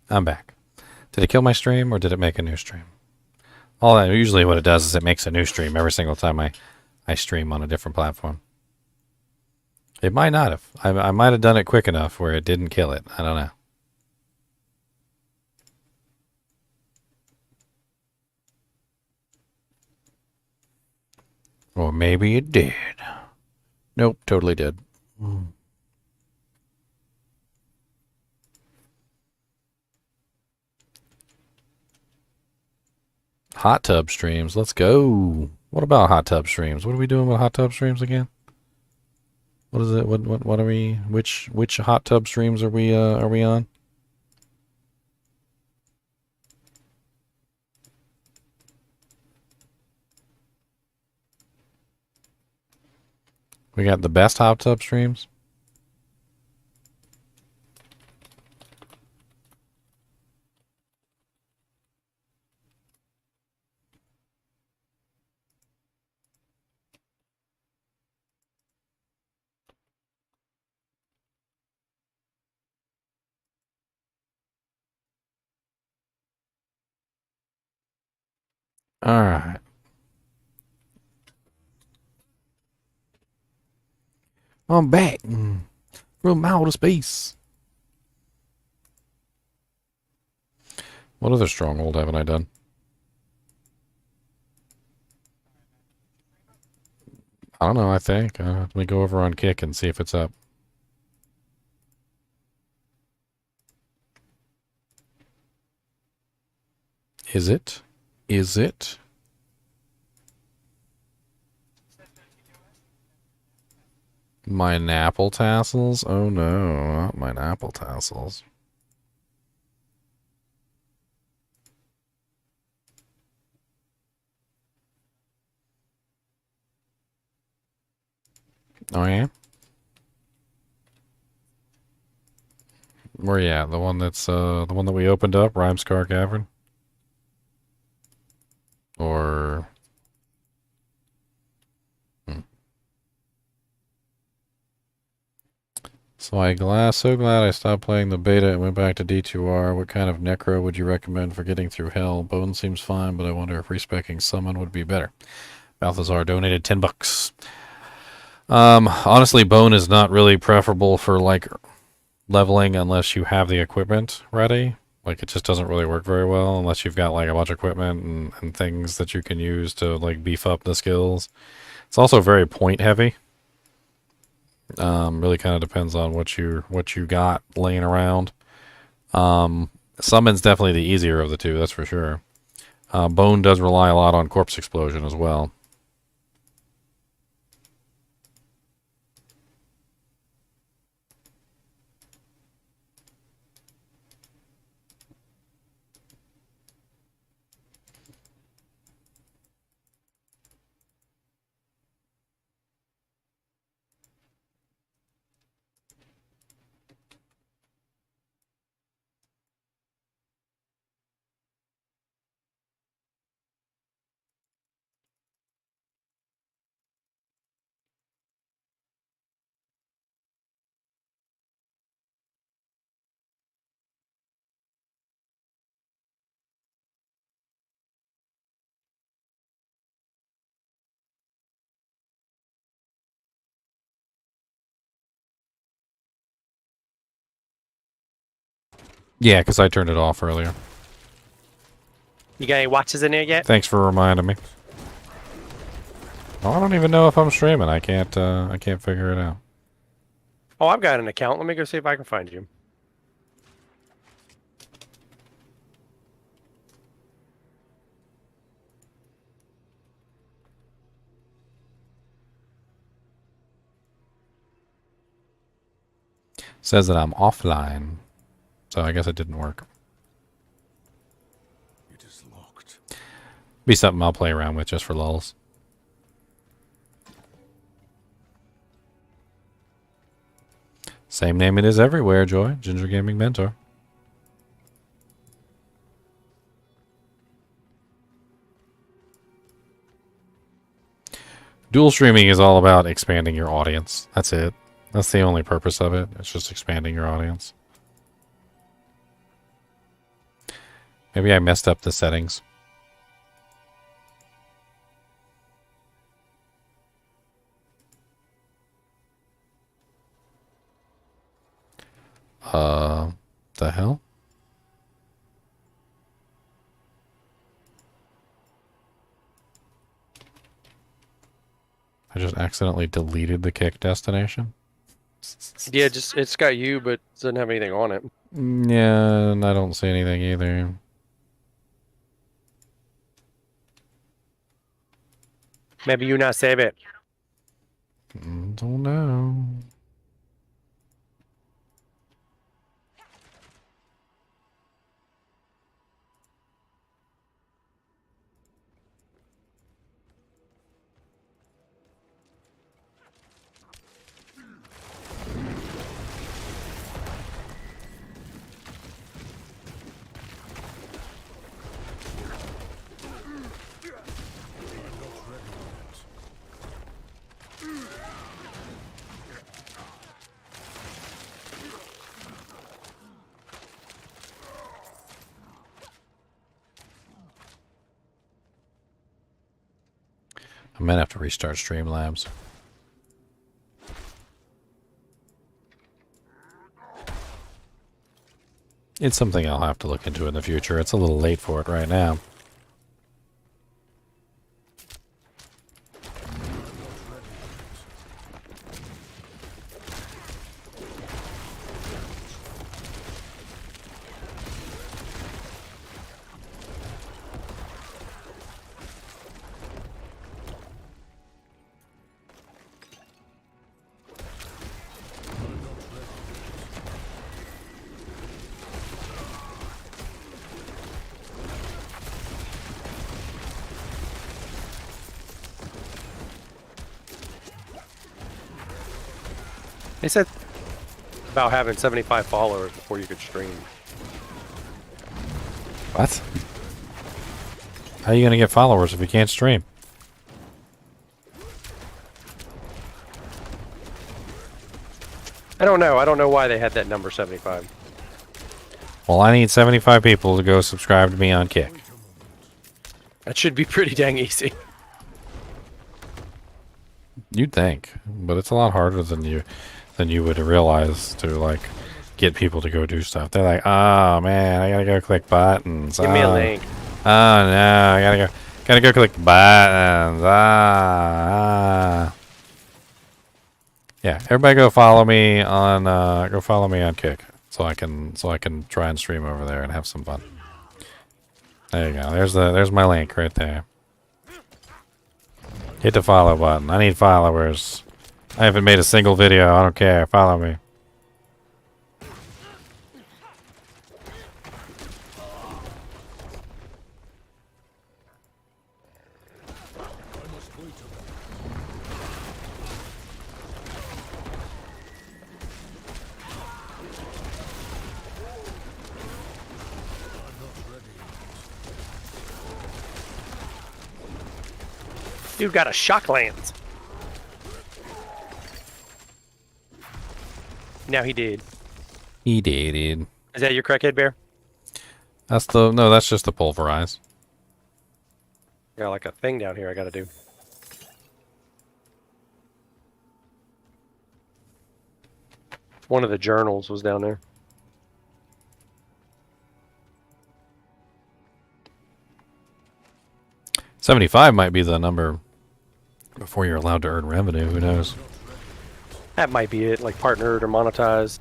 I'm back. Did it kill my stream or did it make a new stream? All that usually what it does is it makes a new stream every single time I stream on a different platform. It might not have. I might have done it quick enough where it didn't kill it. I don't know. Or maybe it did. Nope, totally did. Hot tub streams. Let's go. What about hot tub streams? What are we doing with hot tub streams again? What is it? What are we? Which hot tub streams are we on? We got the best hot tub streams. All right. I'm back from outer space. What other stronghold haven't I done? I don't know, I think. Let me go over on Kick and see if it's up. Is it? Is it? Mine apple tassels? Oh no, not mine apple tassels. Oh yeah? Where you at? The one that's the one that we opened up, Rhymescar Cavern? Or so so glad I stopped playing the beta and went back to D2R. What kind of necro would you recommend for getting through hell? Bone seems fine, but I wonder if respecking summon would be better. Balthazar donated 10 bucks. Honestly, bone is not really preferable for like leveling unless you have the equipment ready. Like it just doesn't really work very well unless you've got like a bunch of equipment and things that you can use to like beef up the skills. It's also very point heavy. Really kind of depends on what you got laying around. Summon's definitely the easier of the two, that's for sure. Bone does rely a lot on corpse explosion as well. Yeah, because I turned it off earlier. You got any watches in there yet? Thanks for reminding me. I don't even know if I'm streaming. I can't figure it out. Oh, I've got an account. Let me go see if I can find you. Says that I'm offline. So I guess it didn't work. It is locked. Be something I'll play around with just for lulz. Same name it is everywhere, Joy. Ginger Gaming Mentor. Dual streaming is all about expanding your audience. That's it. That's the only purpose of it. It's just expanding your audience. Maybe I messed up the settings. The hell? I just accidentally deleted the kick destination. Yeah, just it's got you, but it doesn't have anything on it. Yeah, and I don't see anything either. Maybe you not save it. Don't know. I might have to restart Streamlabs. It's something I'll have to look into in the future. It's a little late for it right now. They said about having 75 followers before you could stream. What? How are you going to get followers if you can't stream? I don't know. I don't know why they had that number 75. Well, I need 75 people to go subscribe to me on Kick. That should be pretty dang easy. You'd think, but it's a lot harder than you would realize to like get people to go do stuff. They're like, oh man, I gotta go click buttons. Give me a link. Oh no, I gotta go click buttons. Yeah, everybody go follow me on Kick so I can try and stream over there and have some fun. There you go. There's my link right there. Hit the follow button. I need followers. I haven't made a single video. I don't care. Follow me. Dude got a shock lance. Now he did. He did. Is that your crackhead bear? That's just the pulverize. Got like a thing down here I gotta do. One of the journals was down there. $75 might be the number before you're allowed to earn revenue. Who knows? That might be it, like partnered or monetized.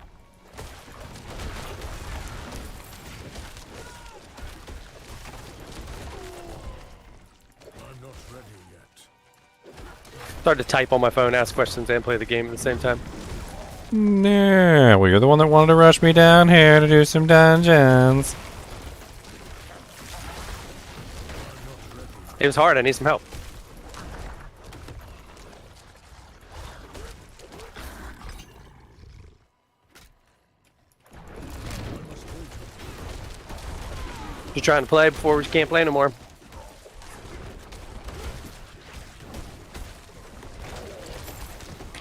Start to type on my phone, ask questions, and play the game at the same time. Nah, well, you're the one that wanted to rush me down here to do some dungeons. It was hard, I need some help. Just trying to play before we can't play no more.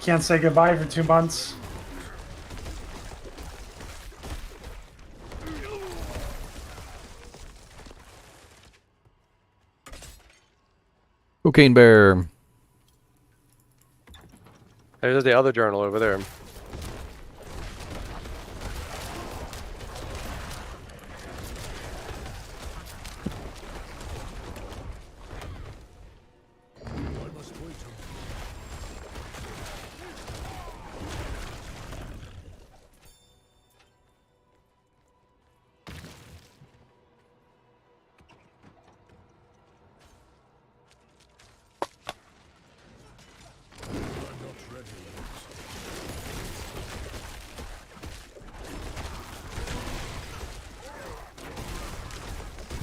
Can't say goodbye for 2 months. Cocaine bear. There's the other journal over there.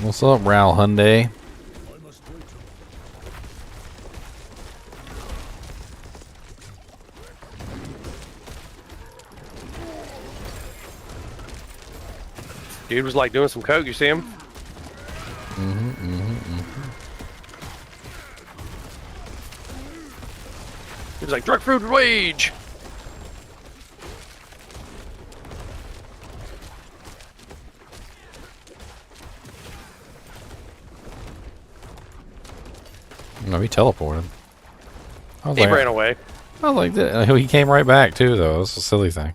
What's up, Ral Hyundai? Dude was like doing some coke. You see him? He was like drug food wage. No, he teleported. I was He like, ran away. I was like, he came right back too, though. It was a silly thing.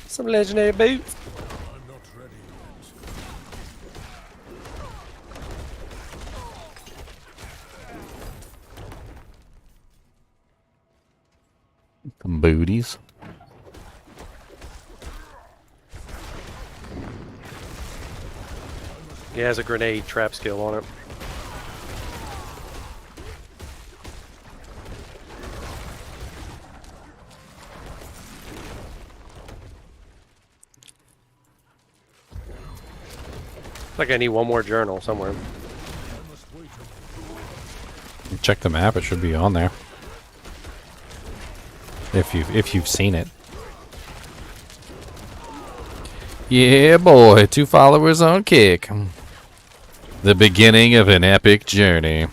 Some legendary boots. Some booties. He has a grenade trap skill on it. Like I need one more journal somewhere. Check the map; it should be on there. If you've seen it. Yeah, boy, 2 followers on kick. The beginning of an epic journey. I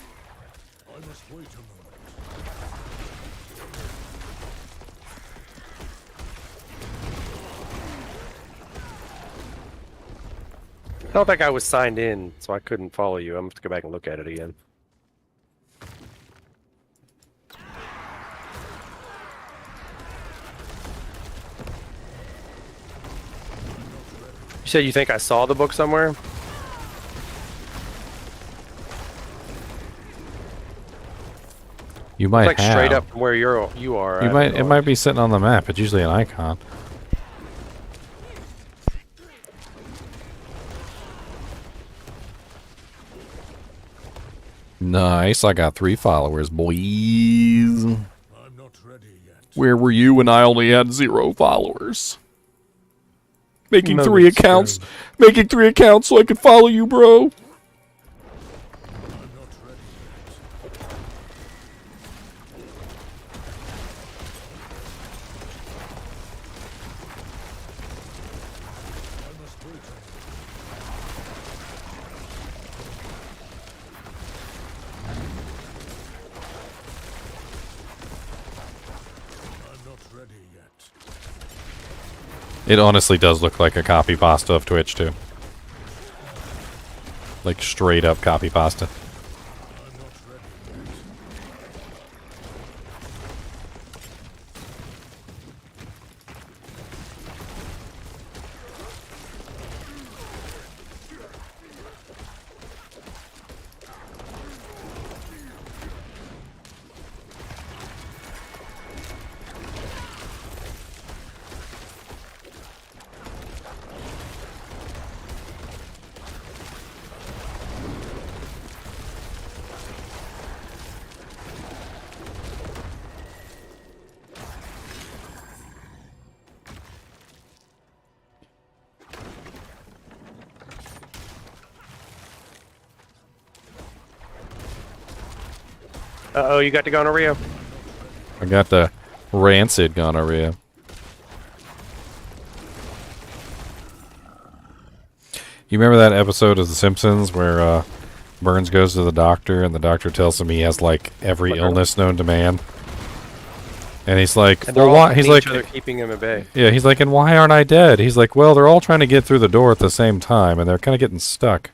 don't think I was signed in, so I couldn't follow you. I'm gonna have to go back and look at it again. You said you think I saw the book somewhere? You might It's like have. straight up from where you are. You might. It might be sitting on the map. It's usually an icon. Nice. I got 3 followers, boys. I'm not ready yet. Where were you when I only had 0 followers? Making No, 3 it's accounts. true. Making 3 accounts so I could follow you, bro. I'm not ready yet. I must wait on I'm not ready yet. It honestly does look like a copy pasta of Twitch, too. Like, straight up copy pasta. I'm not ready yet. Uh-oh, you got to go on a Rio. I got the rancid gonorrhea. You remember that episode of The Simpsons where Burns goes to the doctor, and the doctor tells him he has like every Like, illness known to man. And he's like, and they're well, all why? He's fighting like, each other, keeping him at bay. yeah, he's like, and why aren't I dead? He's like, well, they're all trying to get through the door at the same time, and they're kind of getting stuck.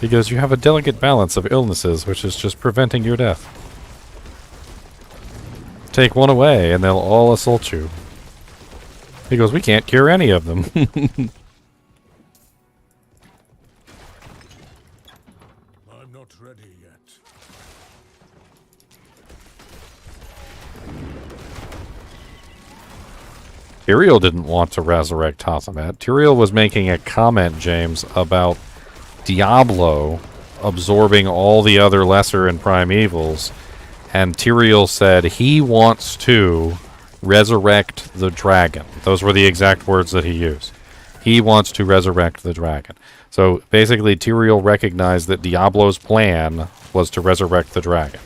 He goes, you have a delicate balance of illnesses, which is just preventing your death. Take one away, and they'll all assault you. He goes, we can't cure any of them. I'm not ready yet. Tyrael didn't want to resurrect Tothomet. Tyrael was making a comment, James, about Diablo absorbing all the other lesser and primevals, and Tyrael said he wants to resurrect the dragon. Those were the exact words that he used. He wants to resurrect the dragon. So basically, Tyrael recognized that Diablo's plan was to resurrect the dragon.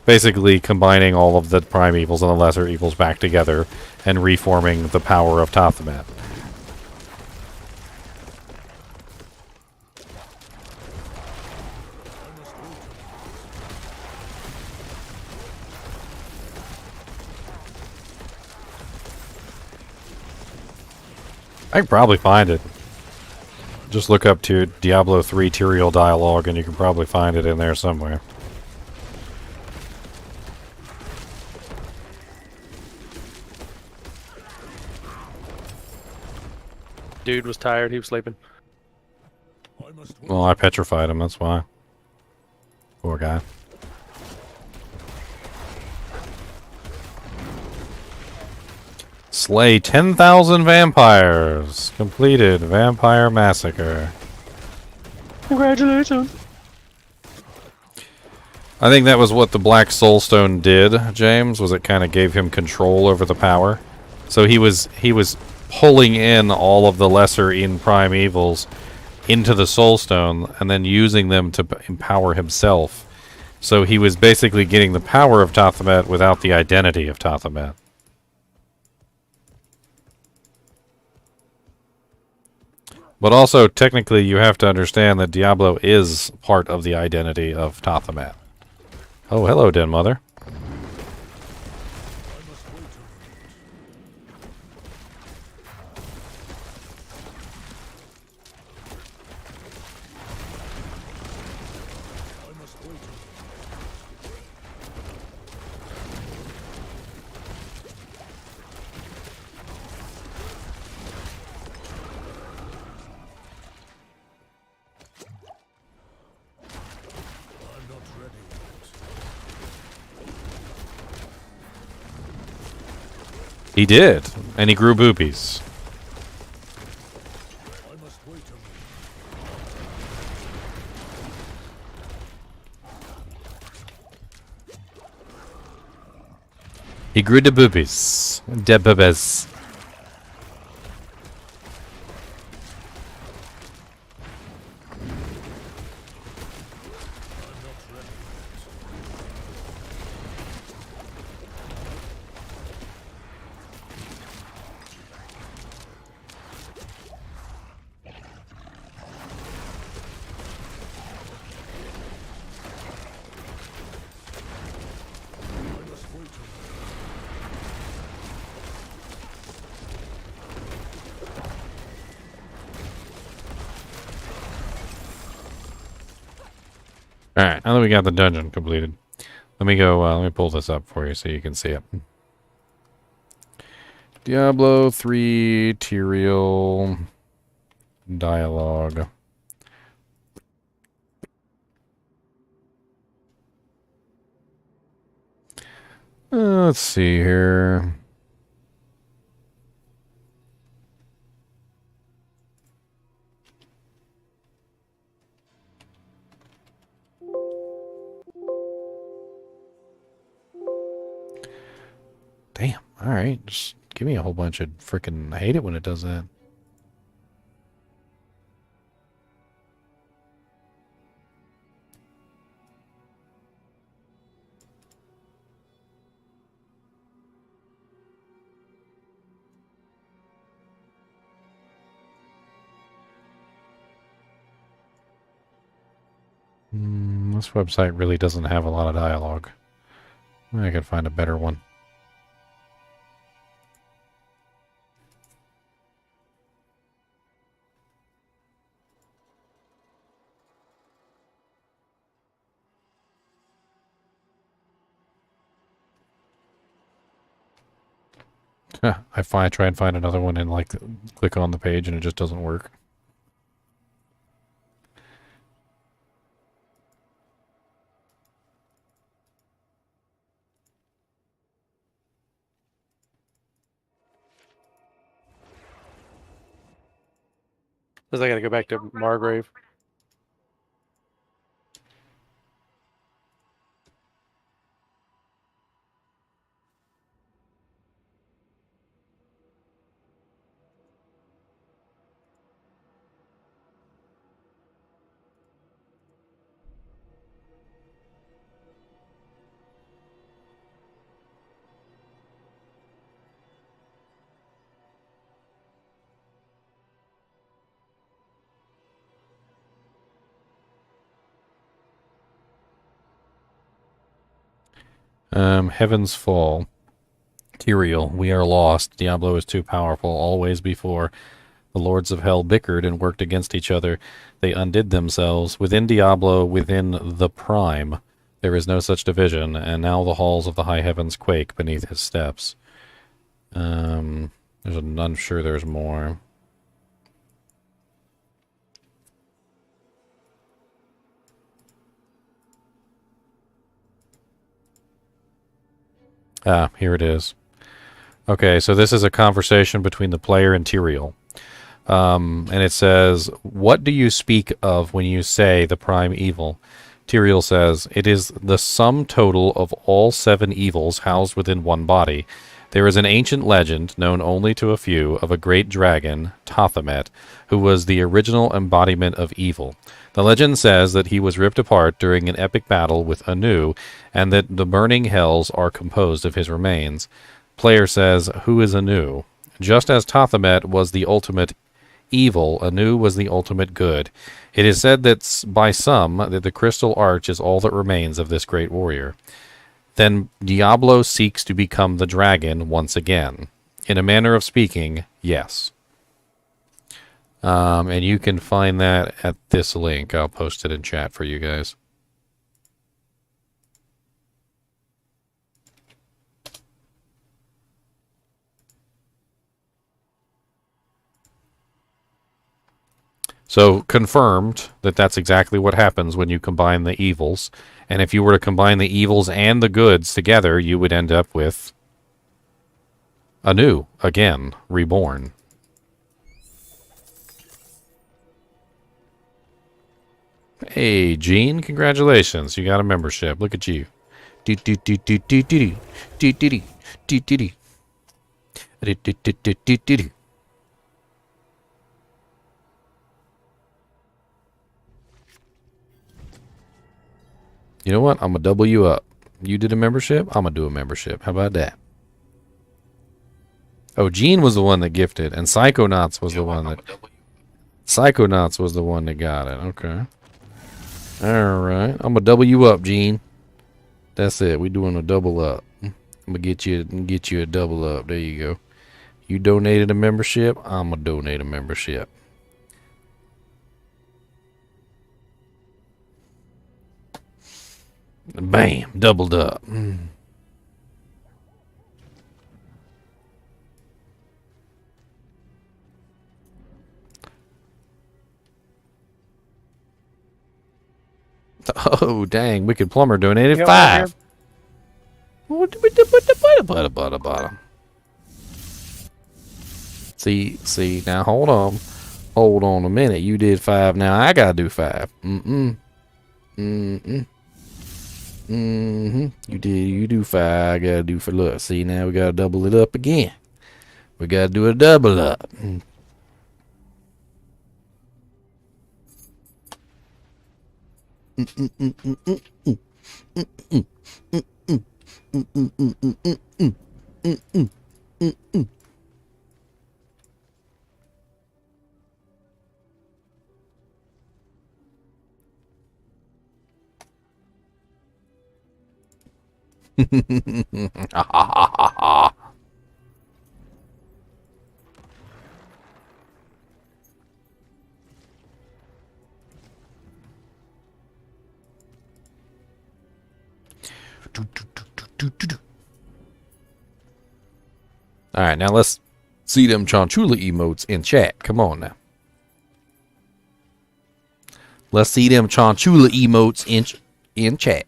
Basically, combining all of the primevals and the lesser evils back together and reforming the power of Tothomet. I can probably find it. Just look up to Diablo 3 Tyrael dialogue and you can probably find it in there somewhere. Dude was tired. He was sleeping. I must wait. Well, I petrified him, that's why. Poor guy. Slay 10,000 vampires. Completed. Vampire Massacre. Congratulations. I think that was what the Black Soulstone did, James, was it kind of gave him control over the power. So he was pulling in all of the lesser in prime evils into the Soulstone and then using them to empower himself. So he was basically getting the power of Tothomet without the identity of Tothomet. But also, technically, you have to understand that Diablo is part of the identity of Tothomet. Oh, hello, Den Mother. I must wait a minute. I must wait a minute. I'm not ready yet. He did, and he grew boobies. I must wait a minute. He grew the boobies. De boobies. I'm not ready yet. I must wait a minute. Alright, now that we got the dungeon completed, let me go, let me pull this up for you so you can see it. Diablo 3 Tyrael dialogue. Let's see here. Damn. All right. Just give me a whole bunch of freaking. I hate it when it does that. This website really doesn't have a lot of dialogue. I could find a better one. Try and find another one and like click on the page and it just doesn't work. Says I gotta go back to Margrave. Heaven's Fall. Tyrael, we are lost. Diablo is too powerful. Always before the lords of hell bickered and worked against each other, they undid themselves. Within Diablo, within the Prime, there is no such division, and now the halls of the high heavens quake beneath his steps. I'm sure there's more. Ah, here it is. Okay, so this is a conversation between the player and Tyrael. And it says, "What do you speak of when you say the prime evil?" Tyrael says, "It is the sum total of all 7 evils housed within one body. There is an ancient legend, known only to a few, of a great dragon, Tothamet, who was the original embodiment of evil. The legend says that he was ripped apart during an epic battle with Anu, and that the burning hells are composed of his remains." Player says, "Who is Anu?" Just as Tothamet was the ultimate evil, Anu was the ultimate good. It is said that by some that the crystal arch is all that remains of this great warrior. Then Diablo seeks to become the dragon once again. In a manner of speaking, yes. And you can find that at this link. I'll post it in chat for you guys. So confirmed that that's exactly what happens when you combine the evils. And if you were to combine the evils and the goods together, you would end up with Anu, again, reborn. Hey, Gene, congratulations. You got a membership. Look at you. Do do do do do do do do do do do do do do do. You know what? I'm gonna double you up. You did a membership, I'm gonna do a membership. How about that? Oh, Gene was the one that gifted, and Psychonauts was the one that Psychonauts was the one that got it. Okay. Alright. I'm gonna double you up, Gene. That's it. We doing a double up. I'm gonna get you a double up. There you go. You donated a membership, I'm gonna donate a membership. Bam, doubled up. Oh, dang, Wicked Plumber donated Yep, 5. See, now hold on. Hold on a minute. You did 5, now I gotta do 5. You do 5, I gotta do for look. See, now we gotta double it up again. We gotta do a double up. Alright, now let's see them Chonchula emotes in chat. Come on now. Let's see them Chonchula emotes in chat.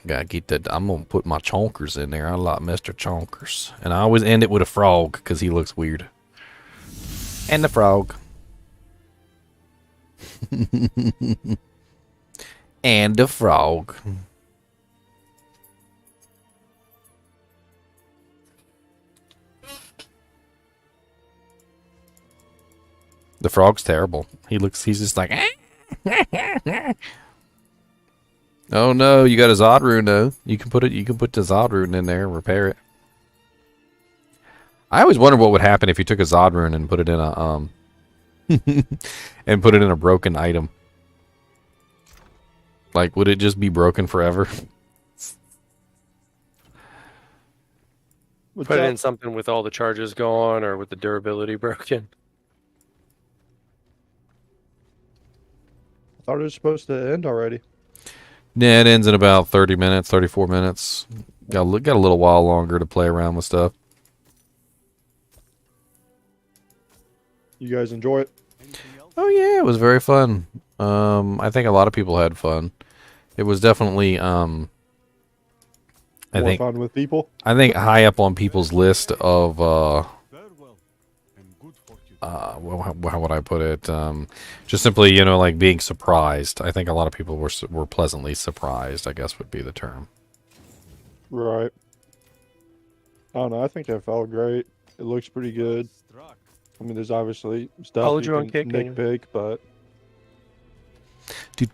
Gotta get that. I'm gonna put my chonkers in there. I like Mr. Chonkers. And I always end it with a frog because he looks weird. And the frog. And the frog. The frog's terrible. He's just like, oh no, you got a Zod rune though. You can put the Zod rune in there and repair it. I always wonder what would happen if you took a Zod rune and put it in a and put it in a broken item. Like, would it just be broken forever? Put it in something with all the charges gone or with the durability broken. I thought it was supposed to end already. Yeah, it ends in about 30 minutes, 34 minutes. Got a little while longer to play around with stuff. You guys enjoy it? Oh yeah, it was very fun. I think a lot of people had fun. It was definitely I More fun with people? think high up on people's list of Farewell, and good fortune. how would I put it? Just simply, you know, like being surprised. I think a lot of people were pleasantly surprised, I guess would be the term. Right. I don't know. I think that felt great. It looks pretty good. Struck. I mean, there's obviously stuff Followed you you on can Kick, nitpick, but I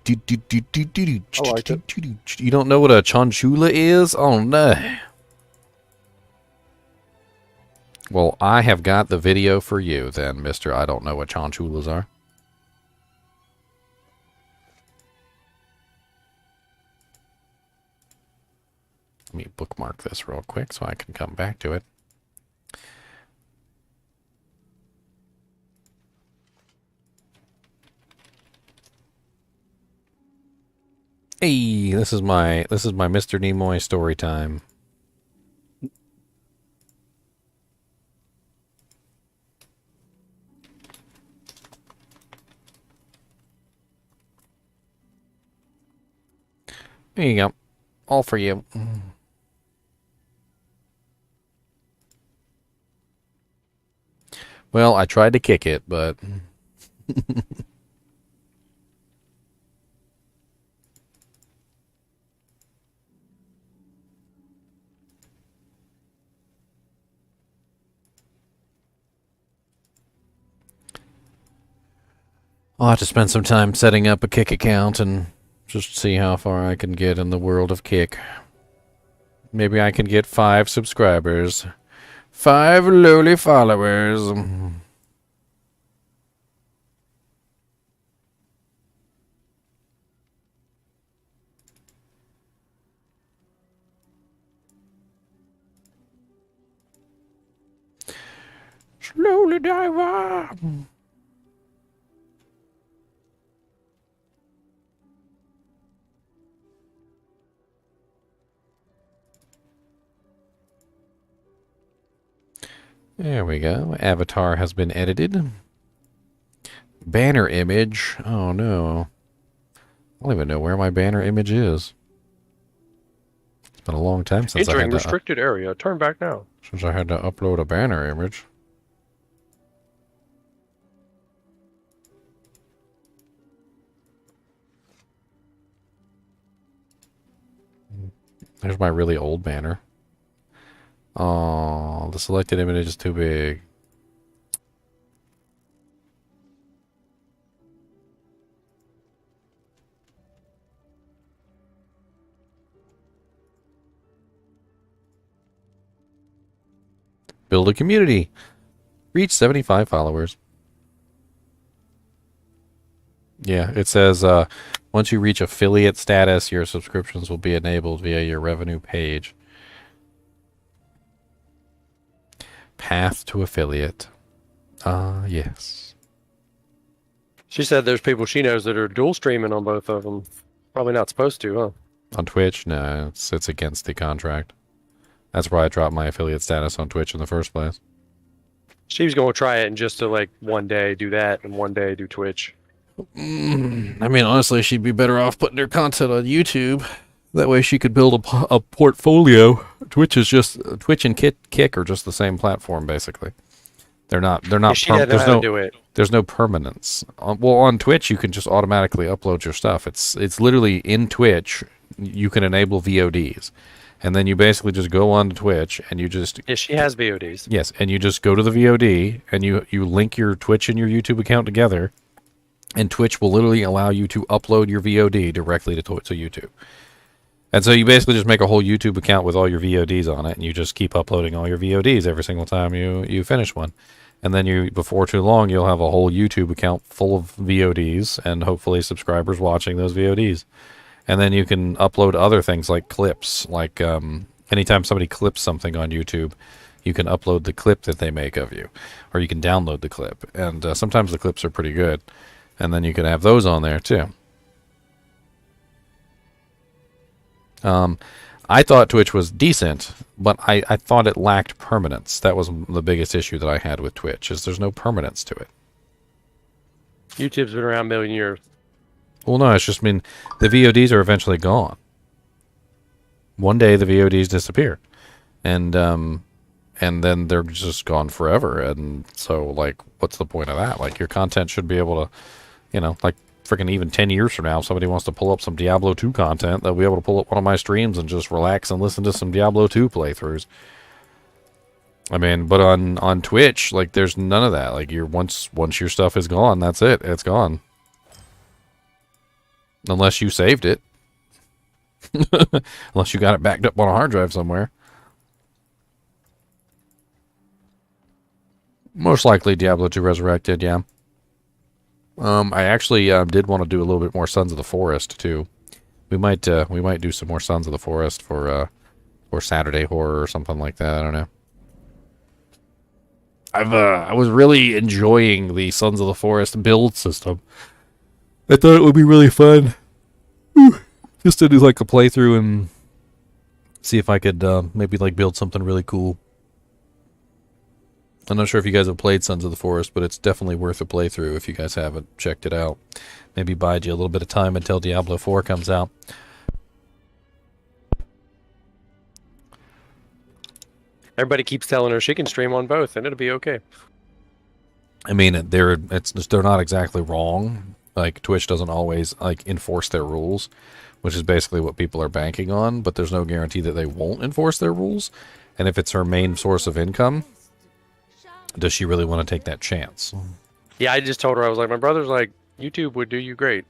liked it. You don't know what a Chonchula is? Oh no. Well, I have got the video for you then, Mr. I don't know what Chonchulas are. Let me bookmark this real quick so I can come back to it. Hey, this is my Mr. Nimoy story time. There you go. All for you. Well, I tried to kick it, but I'll have to spend some time setting up a Kick account and just see how far I can get in the world of Kick. Maybe I can get 5 subscribers. 5 lowly followers. Slowly dive up. There we go. Avatar has been edited. Banner image. Oh no. I don't even know where my banner image is. It's been a long time since Entering restricted area. Turn back now. I had to upload a banner image. There's my really old banner. Oh, the selected image is too big. Build a community. Reach 75 followers. Yeah, it says once you reach affiliate status, your subscriptions will be enabled via your revenue page. Path to affiliate. Yes. She said there's people she knows that are dual streaming on both of them. Probably not supposed to, huh? On Twitch? No, it's against the contract. That's why I dropped my affiliate status on Twitch in the first place. She was going to try it and just to like one day do that and one day do Twitch. I mean, honestly, she'd be better off putting her content on YouTube. That way she could build a portfolio. Twitch and Kick are just the same platform, basically. They're not. She didn't know how to do it. There's no permanence. Well, on Twitch, you can just automatically upload your stuff. It's literally in Twitch. You can enable VODs, and then you basically just go on to Twitch and you just Yeah, she has VODs. yes, and you just go to the VOD and you link your Twitch and your YouTube account together, and Twitch will literally allow you to upload your VOD directly to YouTube. And so you basically just make a whole YouTube account with all your VODs on it, and you just keep uploading all your VODs every single time you finish one. And then before too long, you'll have a whole YouTube account full of VODs and hopefully subscribers watching those VODs. And then you can upload other things like clips. Like anytime somebody clips something on YouTube, you can upload the clip that they make of you, or you can download the clip. And sometimes the clips are pretty good. And then you can have those on there too. I thought Twitch was decent, but I thought it lacked permanence. That was the biggest issue that I had with Twitch, is there's no permanence to it. YouTube's been around a million years. Well, no, it's just, I mean, the VODs are eventually gone. One day the VODs disappear. And then they're just gone forever. And so, like, what's the point of that? Like, your content should be able to, like, freaking even 10 years from now, if somebody wants to pull up some Diablo 2 content, they'll be able to pull up one of my streams and just relax and listen to some Diablo 2 playthroughs. I mean, but on Twitch, like, there's none of that. Like, once your stuff is gone, that's it. It's gone. Unless you saved it. Unless you got it backed up on a hard drive somewhere. Most likely Diablo 2 Resurrected, yeah. I actually did want to do a little bit more Sons of the Forest too. We might do some more Sons of the Forest for Saturday Horror or something like that. I don't know. I was really enjoying the Sons of the Forest build system. I thought it would be really fun. Just to do like a playthrough and see if I could maybe like build something really cool. I'm not sure if you guys have played Sons of the Forest, but it's definitely worth a playthrough if you guys haven't checked it out. Maybe bide you a little bit of time until Diablo 4 comes out. Everybody keeps telling her she can stream on both, and it'll be okay. I mean, they're not exactly wrong. Like, Twitch doesn't always like enforce their rules, which is basically what people are banking on, but there's no guarantee that they won't enforce their rules. And if it's her main source of income, does she really want to take that chance? Yeah, I just told her, I was like, my brother's like, YouTube would do you great.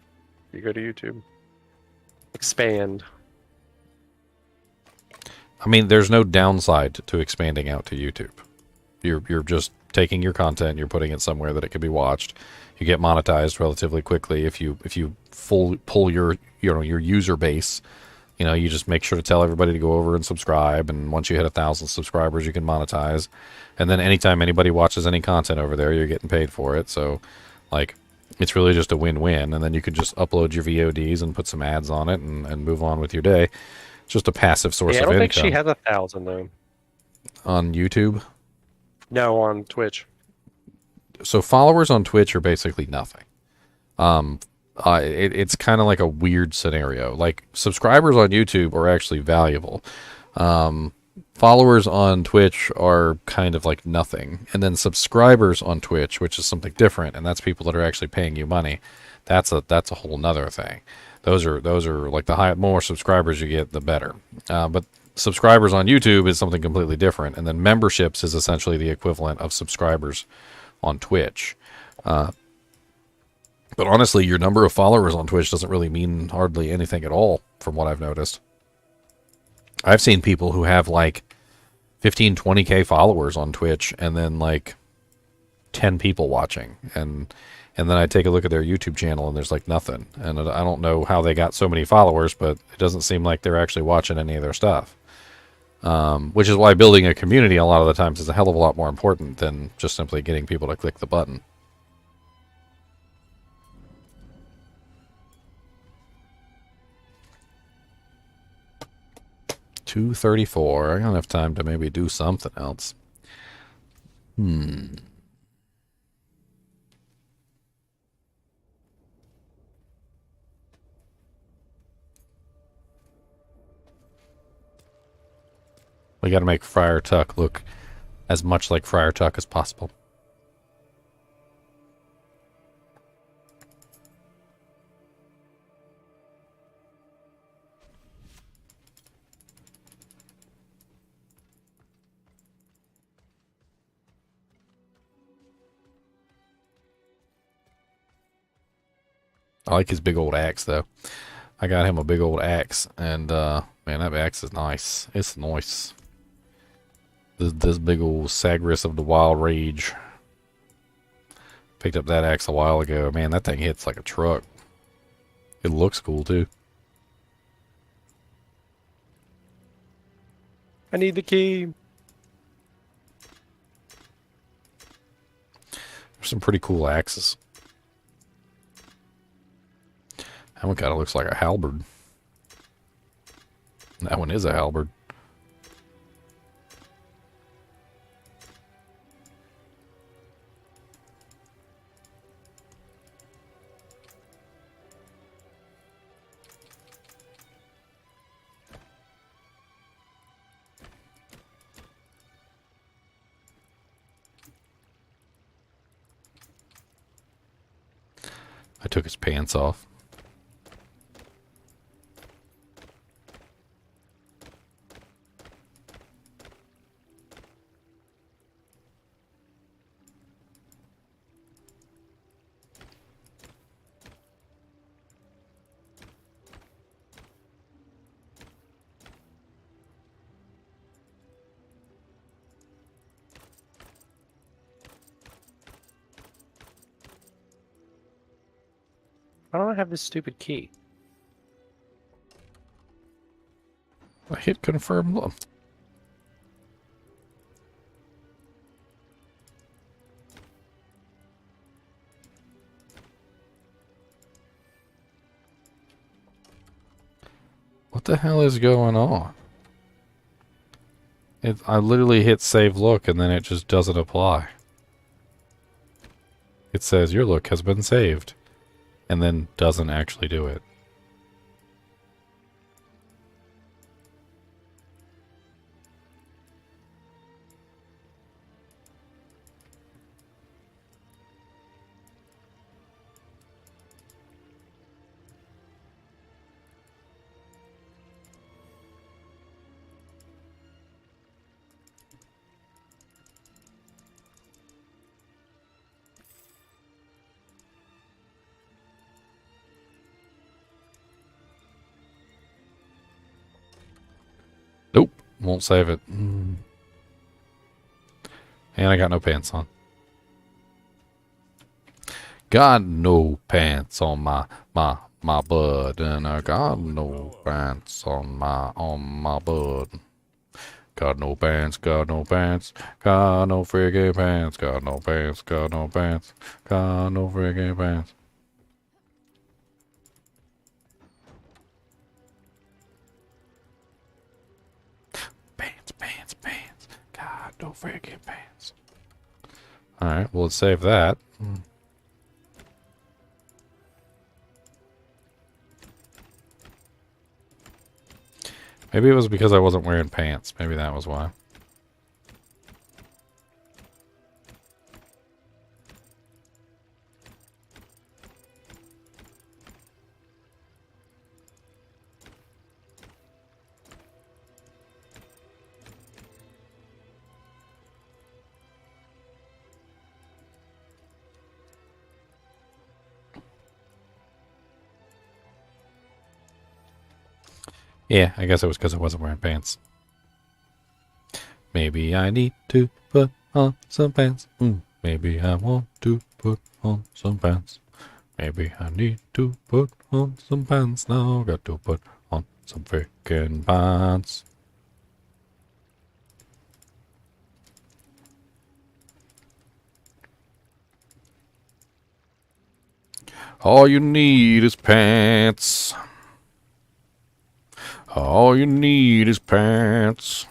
You go to YouTube. Expand. I mean, there's no downside to expanding out to YouTube. You're just taking your content, you're putting it somewhere that it can be watched. You get monetized relatively quickly if you pull your your user base. You just make sure to tell everybody to go over and subscribe, and once you hit 1,000 subscribers, you can monetize. And then anytime anybody watches any content over there, you're getting paid for it. So, like, it's really just a win-win. And then you can just upload your VODs and put some ads on it and move on with your day. It's just a passive source of income. I don't think she has 1,000 though. On YouTube? No, on Twitch. So followers on Twitch are basically nothing. It's kind of like a weird scenario. Like, subscribers on YouTube are actually valuable. Followers on Twitch are kind of like nothing. And then subscribers on Twitch, which is something different, and that's people that are actually paying you money. That's a whole nother thing. Those are like the more subscribers you get, the better. But subscribers on YouTube is something completely different. And then memberships is essentially the equivalent of subscribers on Twitch. But honestly, your number of followers on Twitch doesn't really mean hardly anything at all, from what I've noticed. I've seen people who have like 15, 20K followers on Twitch, and then like 10 people watching, and then I take a look at their YouTube channel and there's like nothing. And I don't know how they got so many followers, but it doesn't seem like they're actually watching any of their stuff. Which is why building a community a lot of the times is a hell of a lot more important than just simply getting people to click the button. $2.34. I got enough time to maybe do something else. We got to make Friar Tuck look as much like Friar Tuck as possible. I like his big old axe, though. I got him a big old axe, and man, that axe is nice. It's nice. This big old Sagris of the Wild Rage. Picked up that axe a while ago. Man, that thing hits like a truck. It looks cool, too. I need the key. There's some pretty cool axes. That one kind of looks like a halberd. That one is a halberd. I took his pants off. Why don't I have this stupid key? I hit confirm. Look. What the hell is going on? I literally hit save look and then it just doesn't apply. It says your look has been saved and then doesn't actually do it. Nope, won't save it. And I got no pants on. Got no pants on my bud, and I got no pants on my bud. Got no pants, got no pants, got no friggin' pants, got no pants, got no pants, got no friggin' pants. Pants. God, no friggin' pants. Alright, well, let's save that. Maybe it was because I wasn't wearing pants. Maybe that was why. Yeah, I guess it was because I wasn't wearing pants. Maybe I need to put on some pants. Maybe I want to put on some pants. Maybe I need to put on some pants now. Got to put on some freaking pants. All you need is pants. All you need is pants.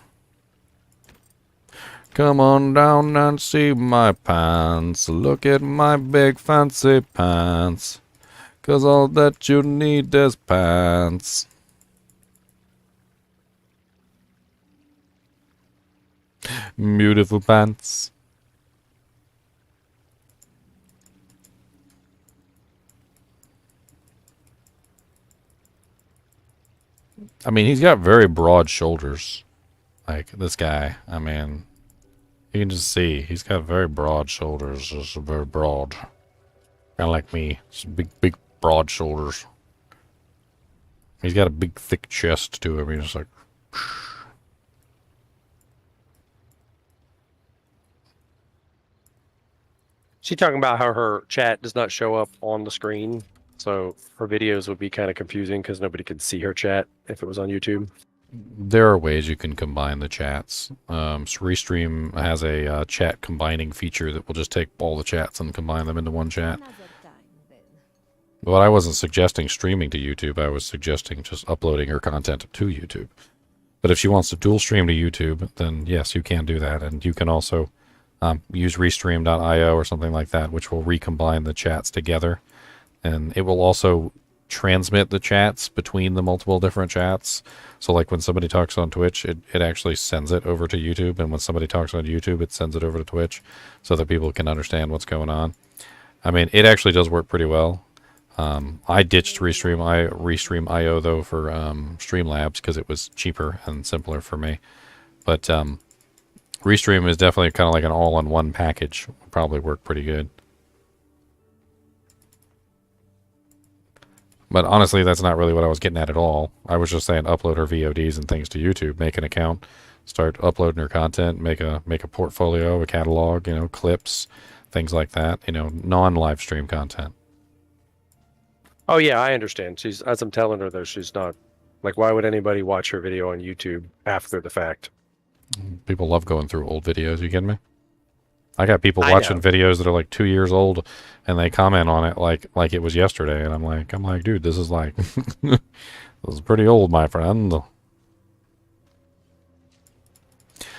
Come on down and see my pants. Look at my big fancy pants. 'Cause all that you need is pants. Beautiful pants. I mean, he's got very broad shoulders. Like, this guy. I mean, you can just see. He's got very broad shoulders. Just very broad. Kind of like me. Just big, broad shoulders. He's got a big, thick chest, too. I mean, it's like... She's talking about how her chat does not show up on the screen. So her videos would be kind of confusing because nobody could see her chat if it was on YouTube. There are ways you can combine the chats. Restream has a chat combining feature that will just take all the chats and combine them into one chat. But I wasn't suggesting streaming to YouTube. I was suggesting just uploading her content to YouTube. But if she wants to dual stream to YouTube, then yes, you can do that. And you can also use restream.io or something like that, which will recombine the chats together. And it will also transmit the chats between the multiple different chats. So like when somebody talks on Twitch, it actually sends it over to YouTube. And when somebody talks on YouTube, it sends it over to Twitch so that people can understand what's going on. I mean, it actually does work pretty well. I ditched Restream.io though for Streamlabs because it was cheaper and simpler for me. But Restream is definitely kind of like an all-in-one package. Will probably work pretty good. But honestly, that's not really what I was getting at all. I was just saying upload her VODs and things to YouTube, make an account, start uploading her content, make a portfolio, a catalog, you know, clips, things like that, you know, non-live stream content. Oh yeah, I understand. She's, as I'm telling her though, she's not like, why would anybody watch her video on YouTube after the fact? People love going through old videos. You kidding me? I got people watching videos that are like 2 years old, and they comment on it like it was yesterday, and I'm like, dude, this is like, this is pretty old, my friend.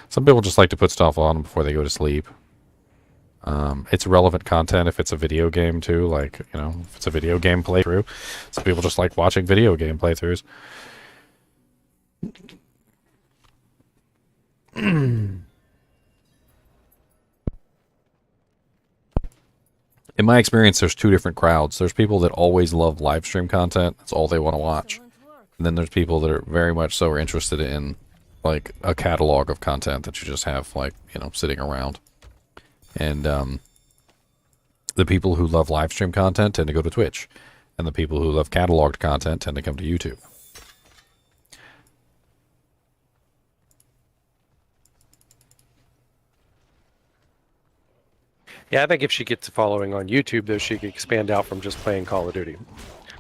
Some people just like to put stuff on before they go to sleep. It's relevant content if it's a video game too, like, you know, if it's a video game playthrough. Some people just like watching video game playthroughs. In my experience, there's two different crowds. There's people that always love live stream content. That's all they want to watch. And then there's people that are very much so interested in, like, a catalog of content that you just have, like, you know, sitting around. And the people who love live stream content tend to go to Twitch. And the people who love cataloged content tend to come to YouTube. Yeah, I think if she gets a following on YouTube, though, she could expand out from just playing Call of Duty.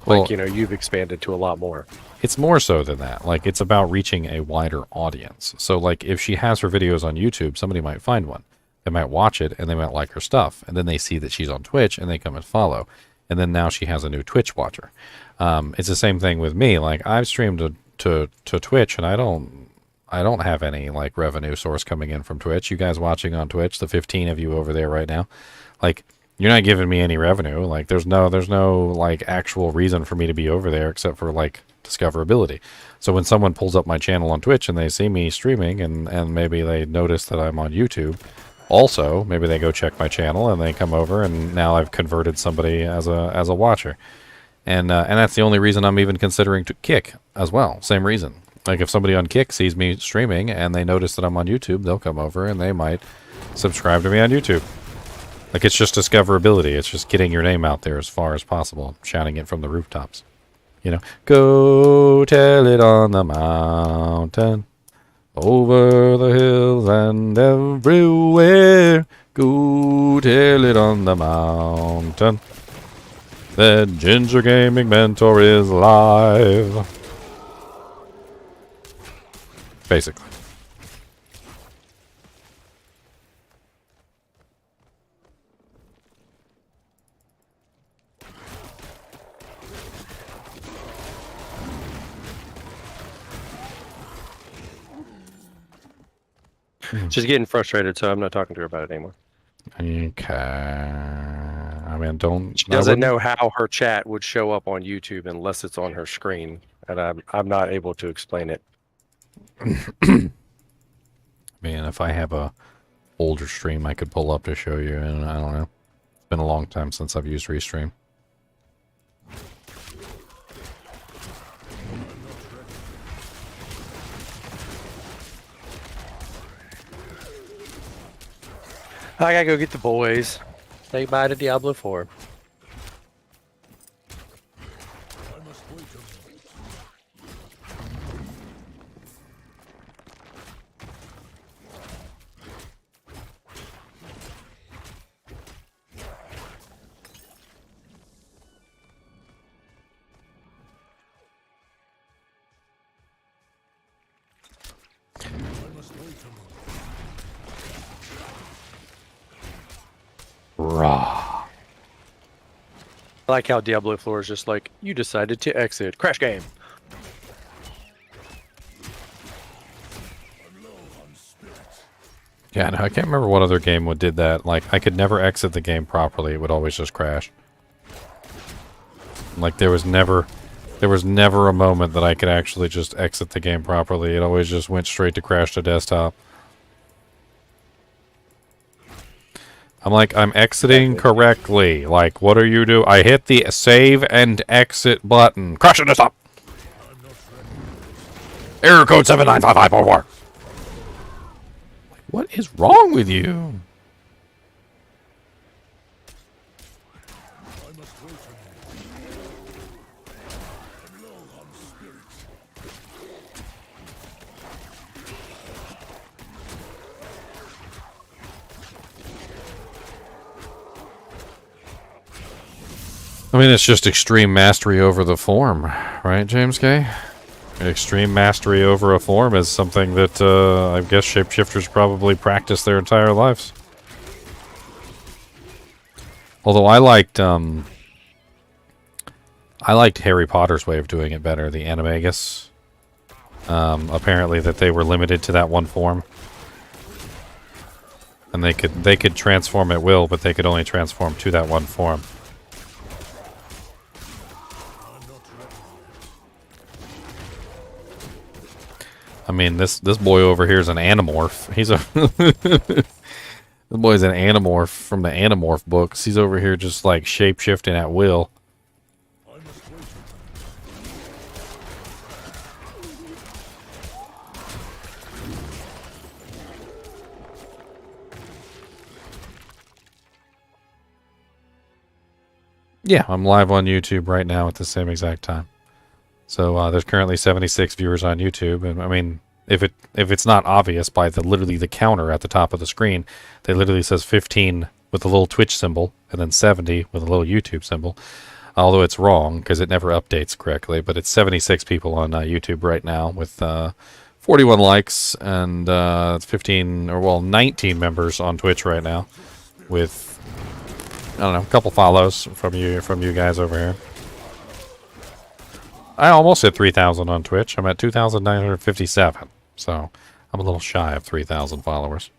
Well, Like, you know, you've expanded to a lot more. It's more so than that. Like, it's about reaching a wider audience. So, like, if she has her videos on YouTube, somebody might find one. They might watch it, and they might like her stuff. And then they see that she's on Twitch, and they come and follow. And then now she has a new Twitch watcher. It's the same thing with me. Like, I've streamed to Twitch, and I don't have any, like, revenue source coming in from Twitch. You guys watching on Twitch, the 15 of you over there right now, like, you're not giving me any revenue. Like, there's no, like, actual reason for me to be over there except for, like, discoverability. So when someone pulls up my channel on Twitch and they see me streaming and maybe they notice that I'm on YouTube, also, maybe they go check my channel and they come over and now I've converted somebody as a watcher. And that's the only reason I'm even considering to Kick as well. Same reason. Like, if somebody on Kick sees me streaming and they notice that I'm on YouTube, they'll come over and they might subscribe to me on YouTube. Like, it's just discoverability. It's just getting your name out there as far as possible, shouting it from the rooftops. You know, go tell it on the mountain. Over the hills and everywhere, go tell it on the mountain that Ginger Gaming Mentor is live. Basically. She's getting frustrated, so I'm not talking to her about it anymore. Okay. I mean, don't. She I doesn't wouldn't- know how her chat would show up on YouTube unless it's on her screen, and I'm not able to explain it. Man, if I have a older stream I could pull up to show you, and I don't know. It's been a long time since I've used Restream. I gotta go get the boys. Say bye to Diablo 4. Raw. I like how Diablo 4 is just like, you decided to exit. Crash game. Yeah, no, I can't remember what other game did that. Like, I could never exit the game properly. It would always just crash. Like, there was never a moment that I could actually just exit the game properly. It always just went straight to crash to desktop. I'm like, I'm exiting correctly. Like, what are you doing? I hit the save and exit button. Crash to desktop! Error code 795544. What is wrong with you? I mean, it's just extreme mastery over the form, right, James K? Extreme mastery over a form is something that I guess shapeshifters probably practice their entire lives. Although I liked Harry Potter's way of doing it better, the Animagus. Apparently that they were limited to that one form. And they could transform at will, but they could only transform to that one form. I mean, this boy over here is an Animorph. He's a this boy's an Animorph from the Animorph books. He's over here just like shape-shifting at will. Yeah, I'm live on YouTube right now at the same exact time. So there's currently 76 viewers on YouTube, and I mean, if it's not obvious by literally the counter at the top of the screen, they literally says 15 with a little Twitch symbol, and then 70 with a little YouTube symbol. Although it's wrong because it never updates correctly, but it's 76 people on YouTube right now with 41 likes and 19 members on Twitch right now with I don't know, a couple follows from you guys over here. I almost hit 3,000 on Twitch. I'm at 2,957. So I'm a little shy of 3,000 followers.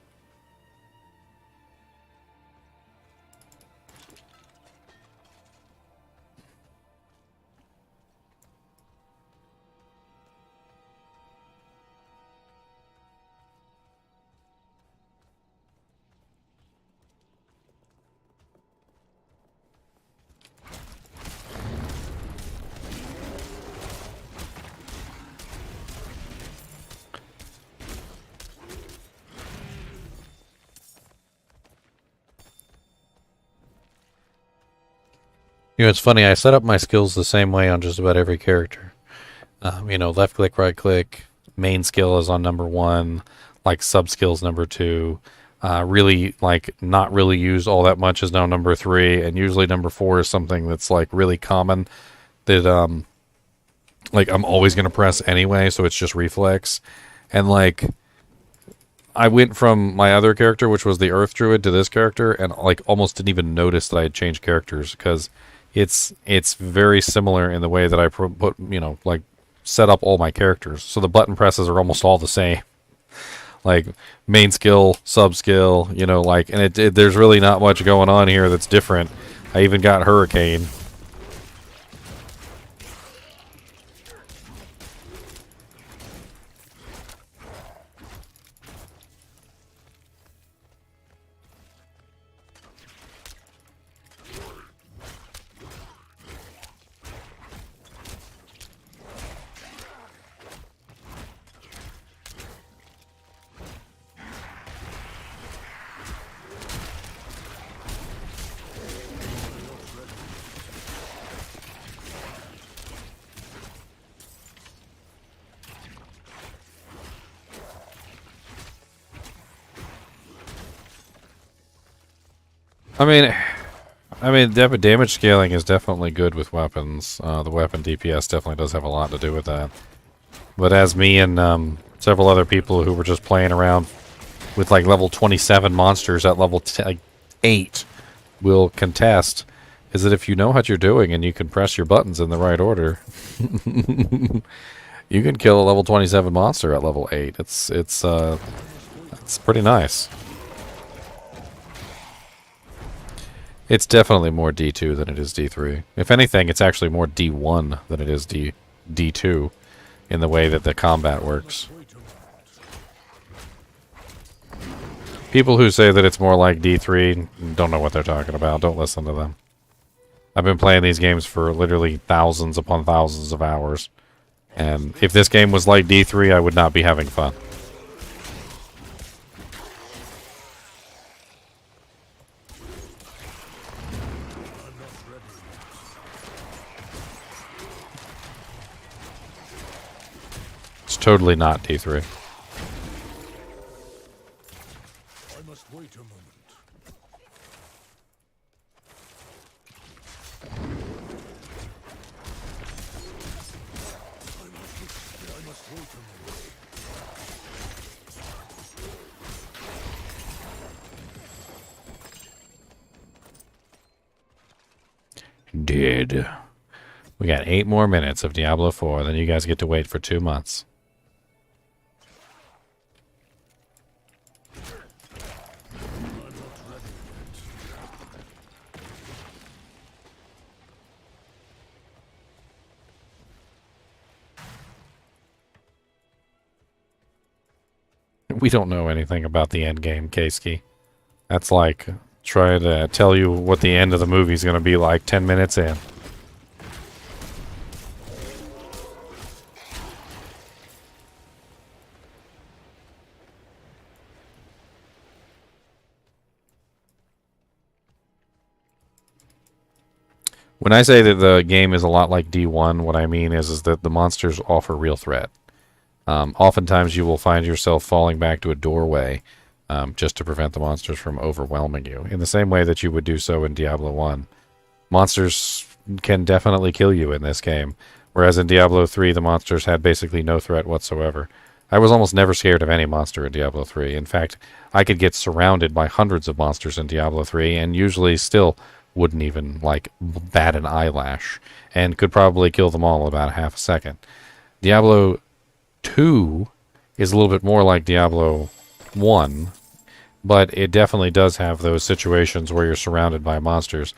You know, it's funny, I set up my skills the same way on just about every character. You know, left click, right click, main skill is on number 1, like sub skills number 2. Really, like, not really used all that much is now number 3, and usually number 4 is something that's like really common that like I'm always gonna press anyway, so it's just reflex. And like I went from my other character, which was the Earth Druid, to this character, and like almost didn't even notice that I had changed characters because it's very similar in the way that I put, you know, like set up all my characters. So the button presses are almost all the same. Like main skill, sub skill, you know, like, and there's really not much going on here that's different. I even got Hurricane. Damage scaling is definitely good with weapons. The weapon DPS definitely does have a lot to do with that. But as me and several other people who were just playing around with like level 27 monsters at level 8 will contest, is that if you know what you're doing and you can press your buttons in the right order, you can kill a level 27 monster at level 8. It's pretty nice. It's definitely more D2 than it is D3. If anything, it's actually more D1 than it is D2 in the way that the combat works. People who say that it's more like D3 don't know what they're talking about. Don't listen to them. I've been playing these games for literally thousands upon thousands of hours. And if this game was like D3, I would not be having fun. It's totally not D3. I must wait a moment. Did. We got 8 more minutes of Diablo 4, then you guys get to wait for 2 months. We don't know anything about the end game, Kasey. That's like trying to tell you what the end of the movie is going to be like 10 minutes in. When I say that the game is a lot like D1, what I mean is that the monsters offer real threat. Oftentimes you will find yourself falling back to a doorway just to prevent the monsters from overwhelming you. In the same way that you would do so in Diablo 1. Monsters can definitely kill you in this game, whereas in Diablo 3 the monsters had basically no threat whatsoever. I was almost never scared of any monster in Diablo 3. In fact, I could get surrounded by hundreds of monsters in Diablo 3 and usually still wouldn't even, like, bat an eyelash, and could probably kill them all in about half a second. Diablo 2 is a little bit more like Diablo 1, but it definitely does have those situations where you're surrounded by monsters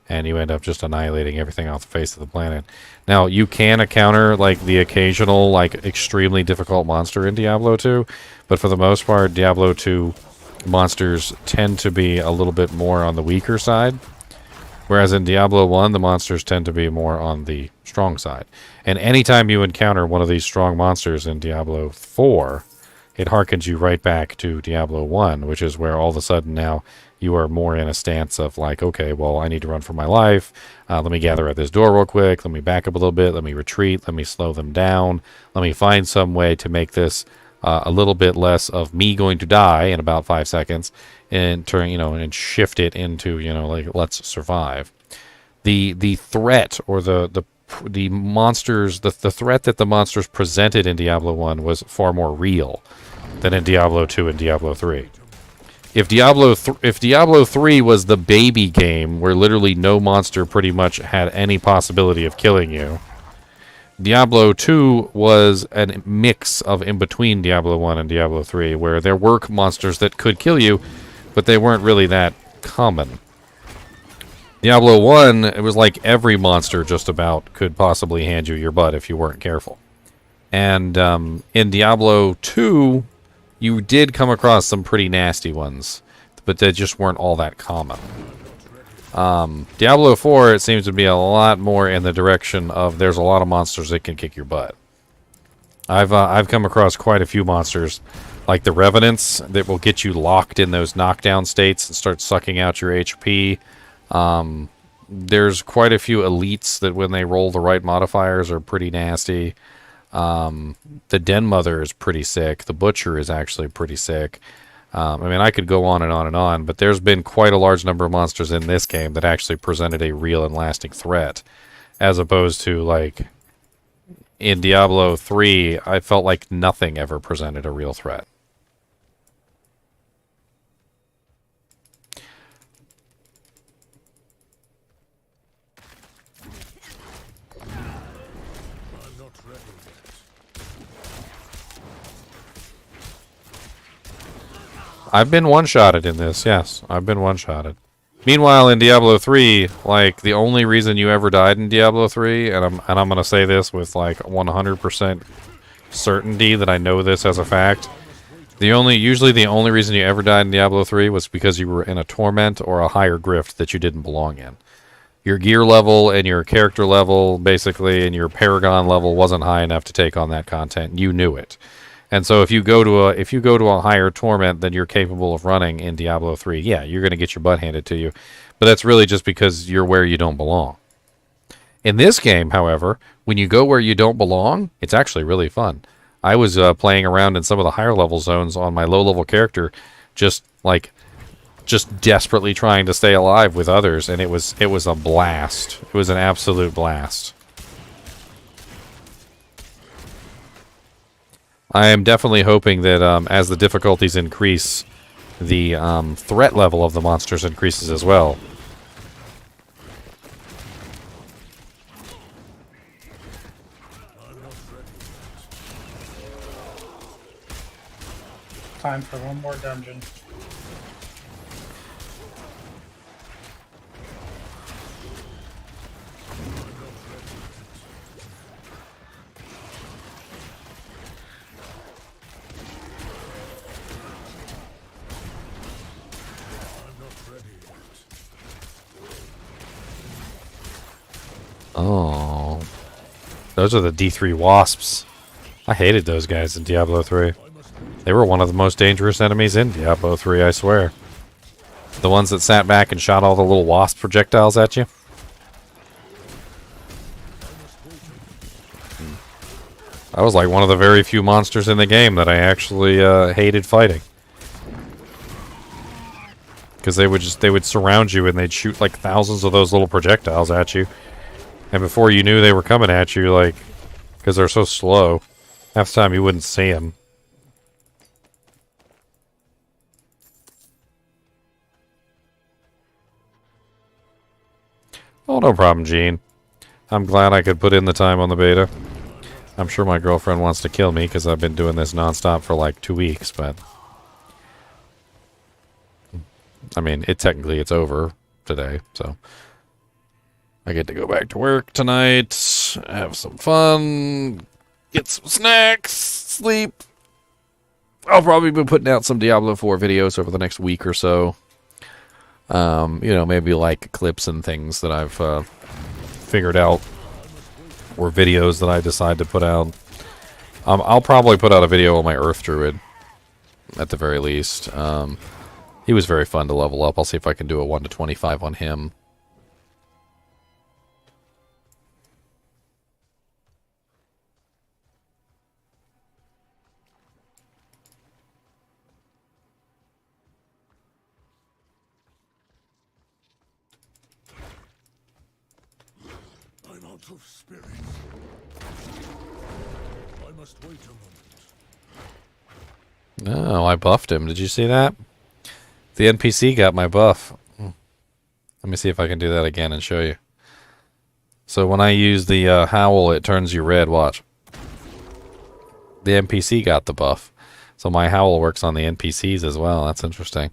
and you end up just annihilating everything off the face of the planet. Now, you can encounter, like, the occasional, like, extremely difficult monster in Diablo 2, but for the most part, Diablo 2 monsters tend to be a little bit more on the weaker side. Whereas in Diablo 1, the monsters tend to be more on the strong side. And anytime you encounter one of these strong monsters in Diablo 4, it harkens you right back to Diablo 1, which is where all of a sudden now you are more in a stance of like, okay, well, I need to run for my life. Let me gather at this door real quick. Let me back up a little bit. Let me retreat. Let me slow them down. Let me find some way to make this a little bit less of me going to die in about 5 seconds, and turn, and shift it into, like, let's survive. The threat, or the monsters, the threat that the monsters presented in Diablo 1 was far more real than in Diablo 2 and Diablo 3. If Diablo 3 was the baby game where literally no monster pretty much had any possibility of killing you, Diablo 2 was a mix of in between Diablo 1 and Diablo 3, where there were monsters that could kill you, but they weren't really that common. Diablo 1, it was like every monster just about could possibly hand you your butt if you weren't careful. And in Diablo 2, you did come across some pretty nasty ones, but they just weren't all that common. Diablo 4, it seems to be a lot more in the direction of there's a lot of monsters that can kick your butt. I've come across quite a few monsters, like the Revenants, that will get you locked in those knockdown states and start sucking out your HP. There's quite a few elites that when they roll the right modifiers are pretty nasty. The Den Mother is pretty sick. The Butcher is actually pretty sick. I mean, I could go on and on and on, but there's been quite a large number of monsters in this game that actually presented a real and lasting threat, as opposed to, like, in Diablo 3, I felt like nothing ever presented a real threat. I've been one-shotted in this, yes. I've been one-shotted. Meanwhile, in Diablo 3, like, the only reason you ever died in Diablo 3, and I'm gonna say this with, like, 100% certainty that I know this as a fact, usually the only reason you ever died in Diablo 3 was because you were in a torment or a higher grift that you didn't belong in. Your gear level and your character level, basically, and your paragon level wasn't high enough to take on that content. You knew it. And so if you go to a higher torment than you're capable of running in Diablo 3, yeah, you're going to get your butt handed to you. But that's really just because you're where you don't belong. In this game, however, when you go where you don't belong, it's actually really fun. I was playing around in some of the higher level zones on my low level character, just desperately trying to stay alive with others, and it was a blast. It was an absolute blast. I am definitely hoping that as the difficulties increase, the threat level of the monsters increases as well. Time for one more dungeon. Oh. Those are the D3 wasps. I hated those guys in Diablo 3. They were one of the most dangerous enemies in Diablo 3, I swear. The ones that sat back and shot all the little wasp projectiles at you. That was like one of the very few monsters in the game that I actually hated fighting. Because they would surround you and they'd shoot like thousands of those little projectiles at you. And before you knew they were coming at you, like, because they're so slow, half the time you wouldn't see them. Oh, no problem, Gene. I'm glad I could put in the time on the beta. I'm sure my girlfriend wants to kill me because I've been doing this nonstop for like 2 weeks, but... I mean, technically it's over today, so... I get to go back to work tonight, have some fun, get some snacks, sleep. I'll probably be putting out some Diablo 4 videos over the next week or so. Maybe like clips and things that I've figured out, or videos that I decide to put out. I'll probably put out a video on my Earth Druid, at the very least. He was very fun to level up. I'll see if I can do a 1 to 25 on him. I'm out of spirits. I must wait a moment. No, I buffed him. Did you see that? The NPC got my buff. Let me see if I can do that again and show you. So when I use the howl, it turns you red. Watch. The NPC got the buff. So my howl works on the NPCs as well. That's interesting.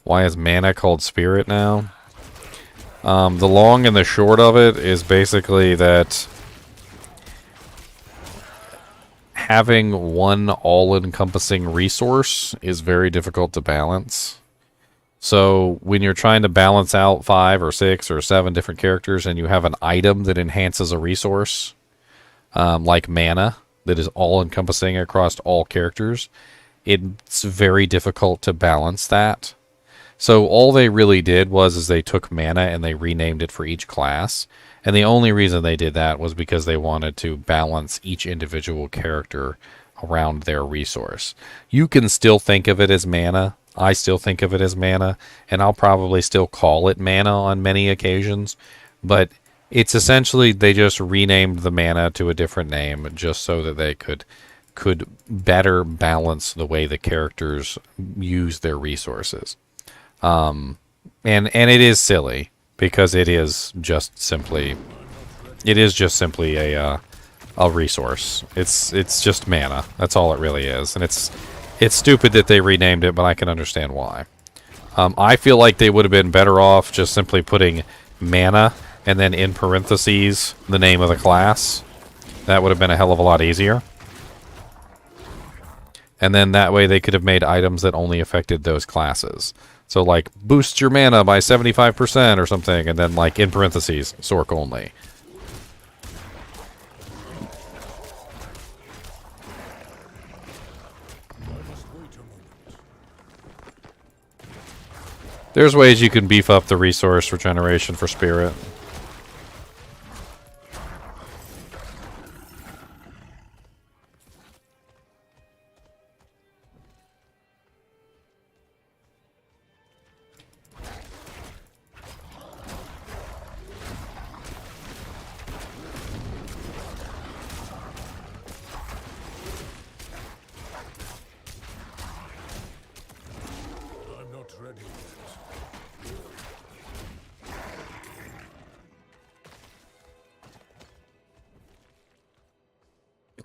Why is mana called spirit now? The long and the short of it is basically that having one all-encompassing resource is very difficult to balance. So when you're trying to balance out 5 or 6 or 7 different characters and you have an item that enhances a resource, like mana, that is all-encompassing across all characters, it's very difficult to balance that. So all they really did was they took mana and they renamed it for each class. And the only reason they did that was because they wanted to balance each individual character around their resource. You can still think of it as mana. I still think of it as mana. And I'll probably still call it mana on many occasions. But it's essentially they just renamed the mana to a different name just so that they could better balance the way the characters use their resources. And it is silly because it is just simply a resource. It's just mana. That's all it really is. And it's stupid that they renamed it, but I can understand why. I feel like they would have been better off just simply putting mana and then in parentheses the name of the class. That would have been a hell of a lot easier. And then that way they could have made items that only affected those classes. So, like, boost your mana by 75% or something, and then, like, in parentheses, Sorc only. There's ways you can beef up the resource regeneration for Spirit.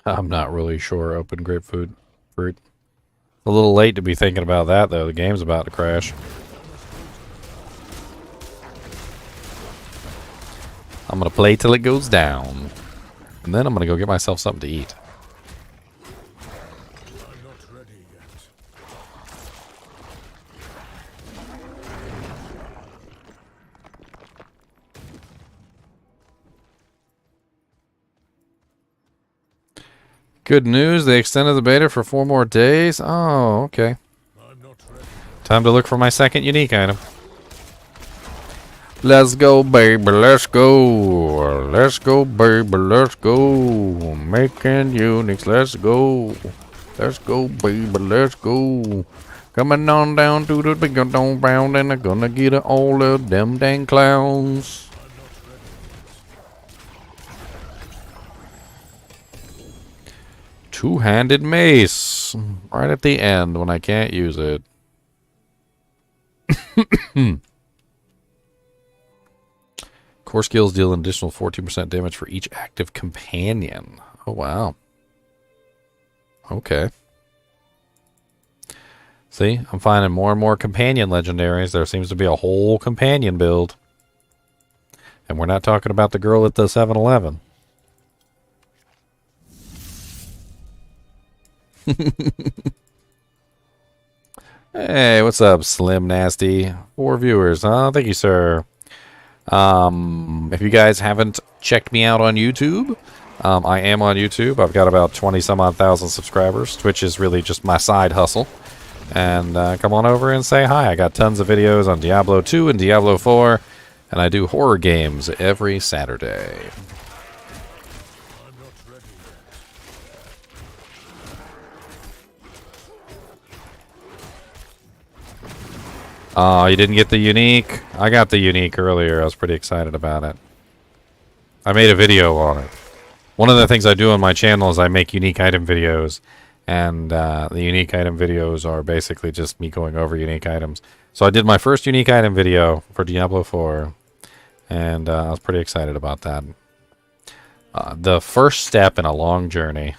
I'm not really sure. Open grapefruit. Fruit. A little late to be thinking about that, though. The game's about to crash. I'm going to play till it goes down. And then I'm going to go get myself something to eat. Good news, they extended the beta for 4 more days. Oh, okay. Time to look for my second unique item. Let's go, baby, let's go. Let's go, baby, let's go. Making uniques, let's go. Let's go, baby, let's go. Coming on down to the big dome round, and I'm gonna get all of them dang clowns. Two-handed mace. Right at the end when I can't use it. Core skills deal an additional 14% damage for each active companion. Oh, wow. Okay. See, I'm finding more and more companion legendaries. There seems to be a whole companion build. And we're not talking about the girl at the 7-Eleven. Hey, what's up, Slim Nasty? 4 viewers, huh? Thank you, sir. If you guys haven't checked me out on YouTube, I am on YouTube. I've got about 20 some odd thousand subscribers. Twitch is really just my side hustle. And come on over and say hi. I got tons of videos on Diablo 2 and Diablo 4. And I do horror games every Saturday. I'm not ready yet. Oh, you didn't get the unique? I got the unique earlier. I was pretty excited about it. I made a video on it. One of the things I do on my channel is I make unique item videos. And the unique item videos are basically just me going over unique items. So I did my first unique item video for Diablo 4. And I was pretty excited about that. The first step in a long journey.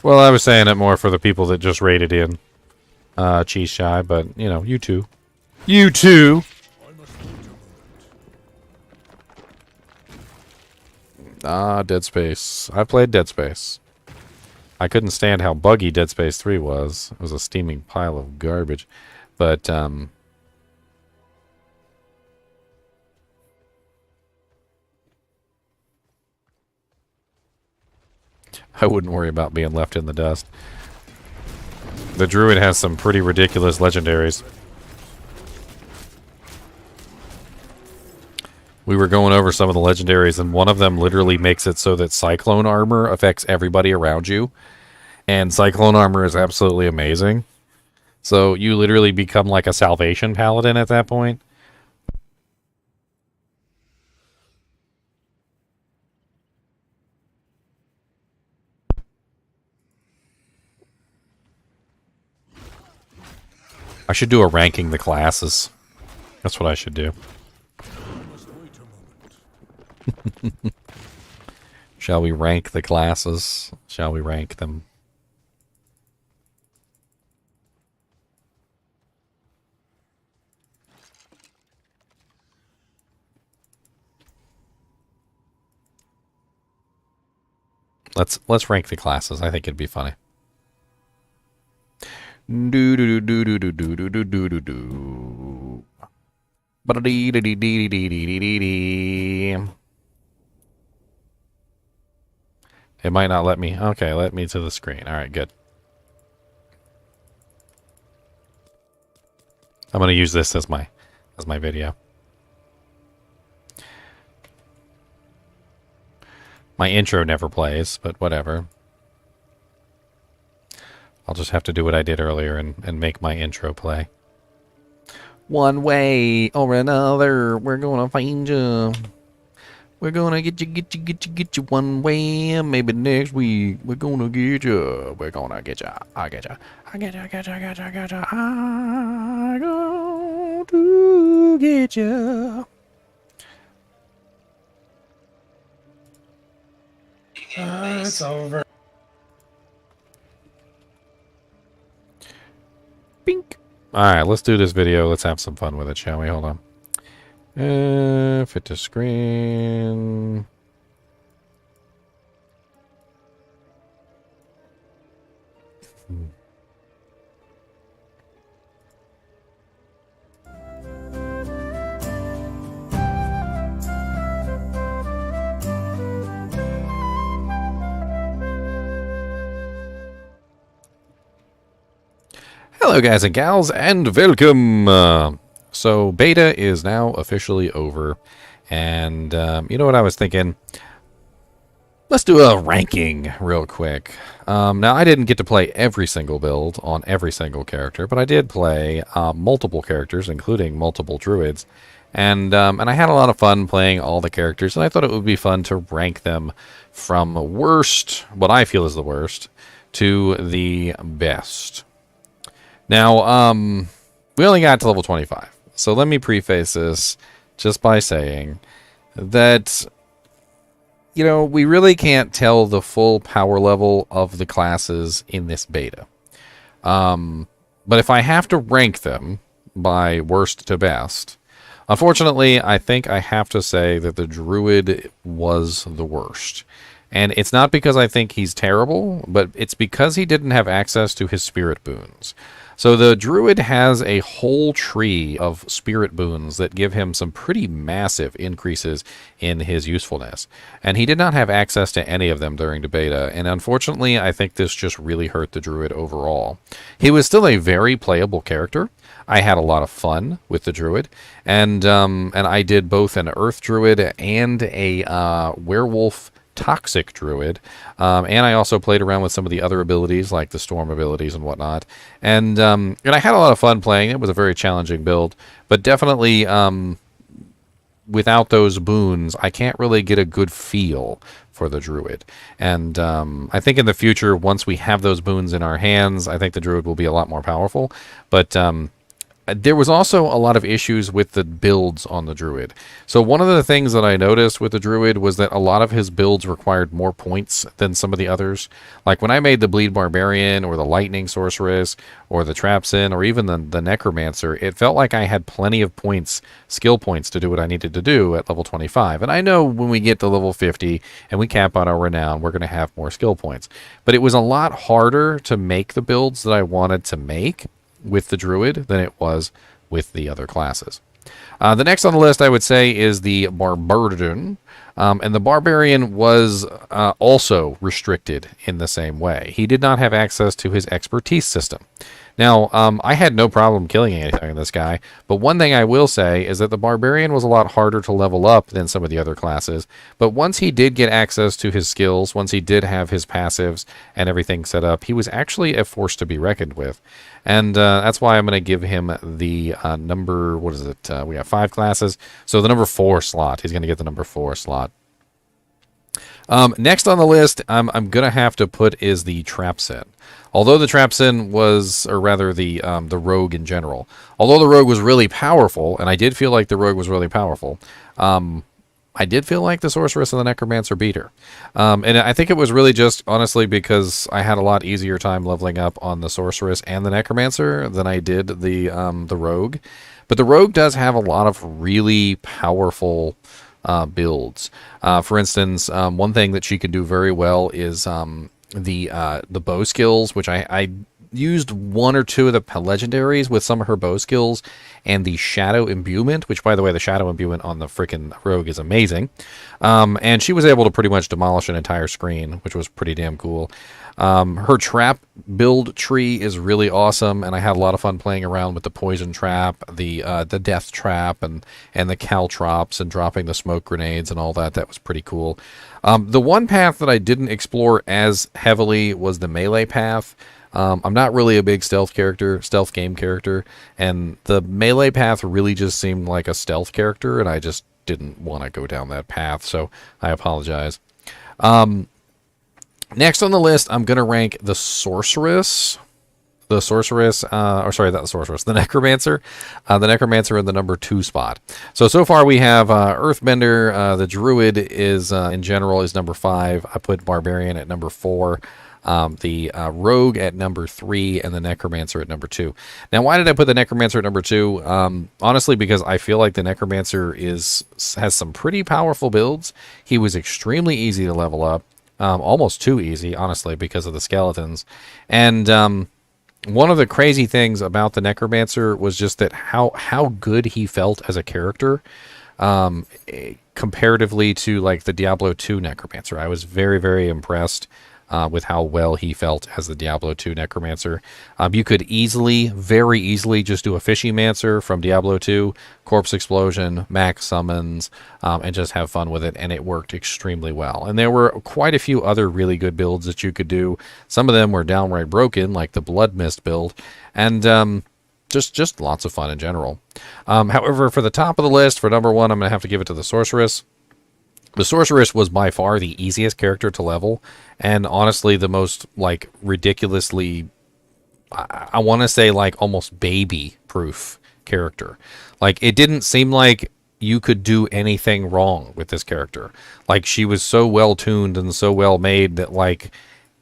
Well, I was saying it more for the people that just rated in Cheese Shy, but, you know, you too. You too! I must wait a moment. Dead Space. I played Dead Space. I couldn't stand how buggy Dead Space 3 was. It was a steaming pile of garbage. But, I wouldn't worry about being left in the dust. The Druid has some pretty ridiculous legendaries. We were going over some of the legendaries, and one of them literally makes it so that Cyclone Armor affects everybody around you. And Cyclone Armor is absolutely amazing. So you literally become like a Salvation Paladin at that point. I should do a ranking the classes. That's what I should do. I must wait a moment. Shall we rank the classes? Shall we rank them? Let's rank the classes. I think it'd be funny. Do do do do do do do do do do do. It might not let me. Okay, let me to the screen. All right, good. I'm going to use this as my video. My intro never plays, but whatever. I'll just have to do what I did earlier and make my intro play. One way or another, we're gonna find you. We're gonna get you one way. Maybe next week, we're gonna get you. We're gonna get you. I get you. I get you. I get you. I get you. I get you. I'm going to get you. It's over. Bink. Alright, let's do this video. Let's have some fun with it, shall we? Hold on. Fit to screen. Hello guys and gals, and welcome! So, beta is now officially over, and you know what I was thinking? Let's do a ranking real quick. Now, I didn't get to play every single build on every single character, but I did play multiple characters, including multiple druids, and I had a lot of fun playing all the characters, and I thought it would be fun to rank them from worst, what I feel is the worst, to the best. Now, we only got to level 25, so let me preface this just by saying that, you know, we really can't tell the full power level of the classes in this beta. But if I have to rank them by worst to best, unfortunately, I think I have to say that the Druid was the worst. And it's not because I think he's terrible, but it's because he didn't have access to his spirit boons. So the druid has a whole tree of spirit boons that give him some pretty massive increases in his usefulness. And he did not have access to any of them during the beta, and unfortunately I think this just really hurt the druid overall. He was still a very playable character. I had a lot of fun with the druid, and I did both an earth druid and a werewolf toxic druid, and I also played around with some of the other abilities like the storm abilities and whatnot, and I had a lot of fun playing. It was a very challenging build, but definitely without those boons I can't really get a good feel for the druid. And I think in the future, once we have those boons in our hands, I think the druid will be a lot more powerful. But there was also a lot of issues with the builds on the druid. So one of the things that I noticed with the druid was that a lot of his builds required more points than some of the others. Like when I made the bleed barbarian or the lightning sorceress or the trapsin or even the necromancer, it felt like I had plenty of points, skill points, to do what I needed to do at level 25. And I know when we get to level 50 and we cap out our renown, we're going to have more skill points. But it was a lot harder to make the builds that I wanted to make with the druid than it was with the other classes. The next on the list, I would say, is the Barbarian. And the Barbarian was also restricted in the same way. He did not have access to his expertise system. Now, I had no problem killing anything in this guy, but one thing I will say is that the Barbarian was a lot harder to level up than some of the other classes, but once he did get access to his skills, once he did have his passives and everything set up, he was actually a force to be reckoned with. And that's why I'm going to give him the number, what is it? We have 5 classes, so the number 4 slot. He's going to get the number 4 slot. Next on the list, I'm going to have to put is the Trapsin. Although the Trapsin was, or rather the Rogue in general, although the Rogue was really powerful, and I did feel like the Rogue was really powerful, I did feel like the Sorceress and the Necromancer beat her. And I think it was really just, honestly, because I had a lot easier time leveling up on the Sorceress and the Necromancer than I did the Rogue. But the Rogue does have a lot of really powerful builds. For instance, one thing that she can do very well is the bow skills, which I used 1 or 2 of the legendaries with some of her bow skills, and the shadow imbuement, which, by the way, the shadow imbuement on the freaking Rogue is amazing. And she was able to pretty much demolish an entire screen, which was pretty damn cool. Her trap build tree is really awesome, and I had a lot of fun playing around with the poison trap, the death trap, and the caltrops, and dropping the smoke grenades and all that. That was pretty cool. The one path that I didn't explore as heavily was the melee path. I'm not really a big stealth game character, and the melee path really just seemed like a stealth character, and I just didn't want to go down that path, so I apologize. Next on the list, I'm going to rank the Sorceress. The Sorceress, or sorry, not the Sorceress, the Necromancer. The Necromancer in the number 2 spot. So far we have Earthbender. The Druid is, in general, is number 5. I put Barbarian at number 4. The Rogue at number 3, and the Necromancer at number 2. Now, why did I put the Necromancer at number 2? Honestly, because I feel like the Necromancer has some pretty powerful builds. He was extremely easy to level up. Almost too easy, honestly, because of the skeletons. And one of the crazy things about the Necromancer was just that how good he felt as a character, comparatively to like the Diablo II Necromancer. I was very, very impressed with how well he felt as the Diablo II Necromancer. You could very easily just do a Fishy-mancer from Diablo II, Corpse Explosion, Max Summons, and just have fun with it, and it worked extremely well. And there were quite a few other really good builds that you could do. Some of them were downright broken, like the Blood Mist build, and just lots of fun in general. However, for the top of the list, for number 1, I'm going to have to give it to the Sorceress. The Sorceress was by far the easiest character to level, and honestly the most, like, ridiculously, I want to say, like, almost baby-proof character. Like, it didn't seem like you could do anything wrong with this character. Like, she was so well-tuned and so well-made that, like,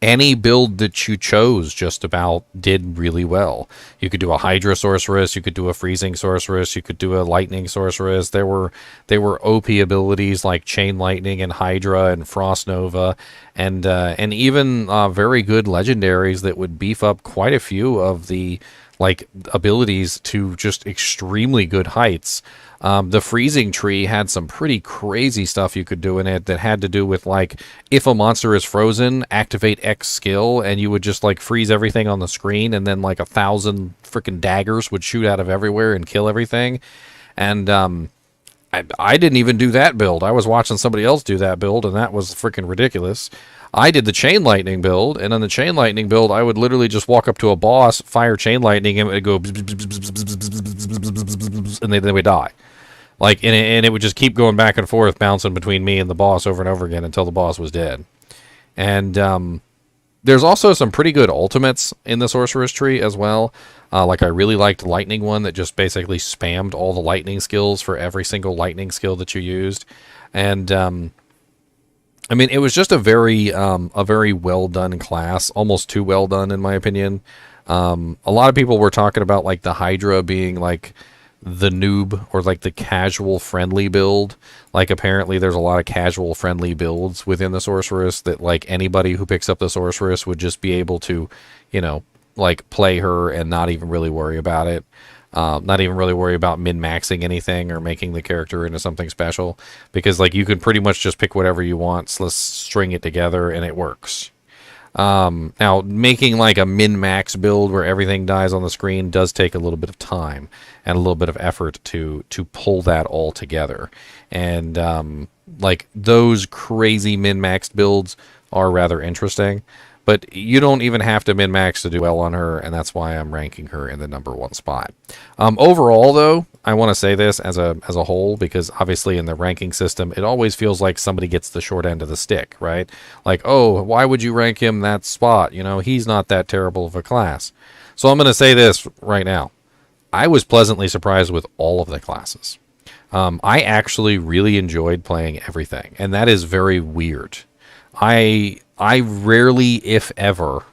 any build that you chose just about did really well. You could do a Hydra Sorceress, you could do a Freezing Sorceress, you could do a Lightning Sorceress. There were OP abilities like Chain Lightning and Hydra and Frost Nova, and even very good legendaries that would beef up quite a few of the like abilities to just extremely good heights. The freezing tree had some pretty crazy stuff you could do in it that had to do with, like, if a monster is frozen, activate X skill, and you would just, like, freeze everything on the screen, and then, like, 1,000 freaking daggers would shoot out of everywhere and kill everything. And I didn't even do that build. I was watching somebody else do that build, and that was freaking ridiculous. I did the Chain Lightning build, and on the Chain Lightning build, I would literally just walk up to a boss, fire Chain Lightning, and it would go, and they would die. Like, and it would just keep going back and forth, bouncing between me and the boss over and over again until the boss was dead. And there's also some pretty good ultimates in the Sorceress tree as well. Like, I really liked the Lightning one that just basically spammed all the lightning skills for every single lightning skill that you used. And I mean, it was just a very well done class, almost too well done in my opinion. A lot of people were talking about, like, the Hydra being like the noob or like the casual friendly build. Like, apparently there's a lot of casual friendly builds within the Sorceress that, like, anybody who picks up the Sorceress would just be able to, you know, like, play her and not even really worry about it. Not even really worry about min-maxing anything or making the character into something special, because, like, you can pretty much just pick whatever you want, let's string it together, and it works. Now, making, like, a min-max build where everything dies on the screen does take a little bit of time and a little bit of effort to pull that all together. And, like, those crazy min-maxed builds are rather interesting. But you don't even have to min-max to do well on her, and that's why I'm ranking her in the #1 spot. Overall, though, I want to say this as a whole, because obviously in the ranking system, it always feels like somebody gets the short end of the stick, right? Like, oh, why would you rank him that spot? You know, he's not that terrible of a class. So I'm going to say this right now. I was pleasantly surprised with all of the classes. I actually really enjoyed playing everything, and that is very weird. I rarely, if ever,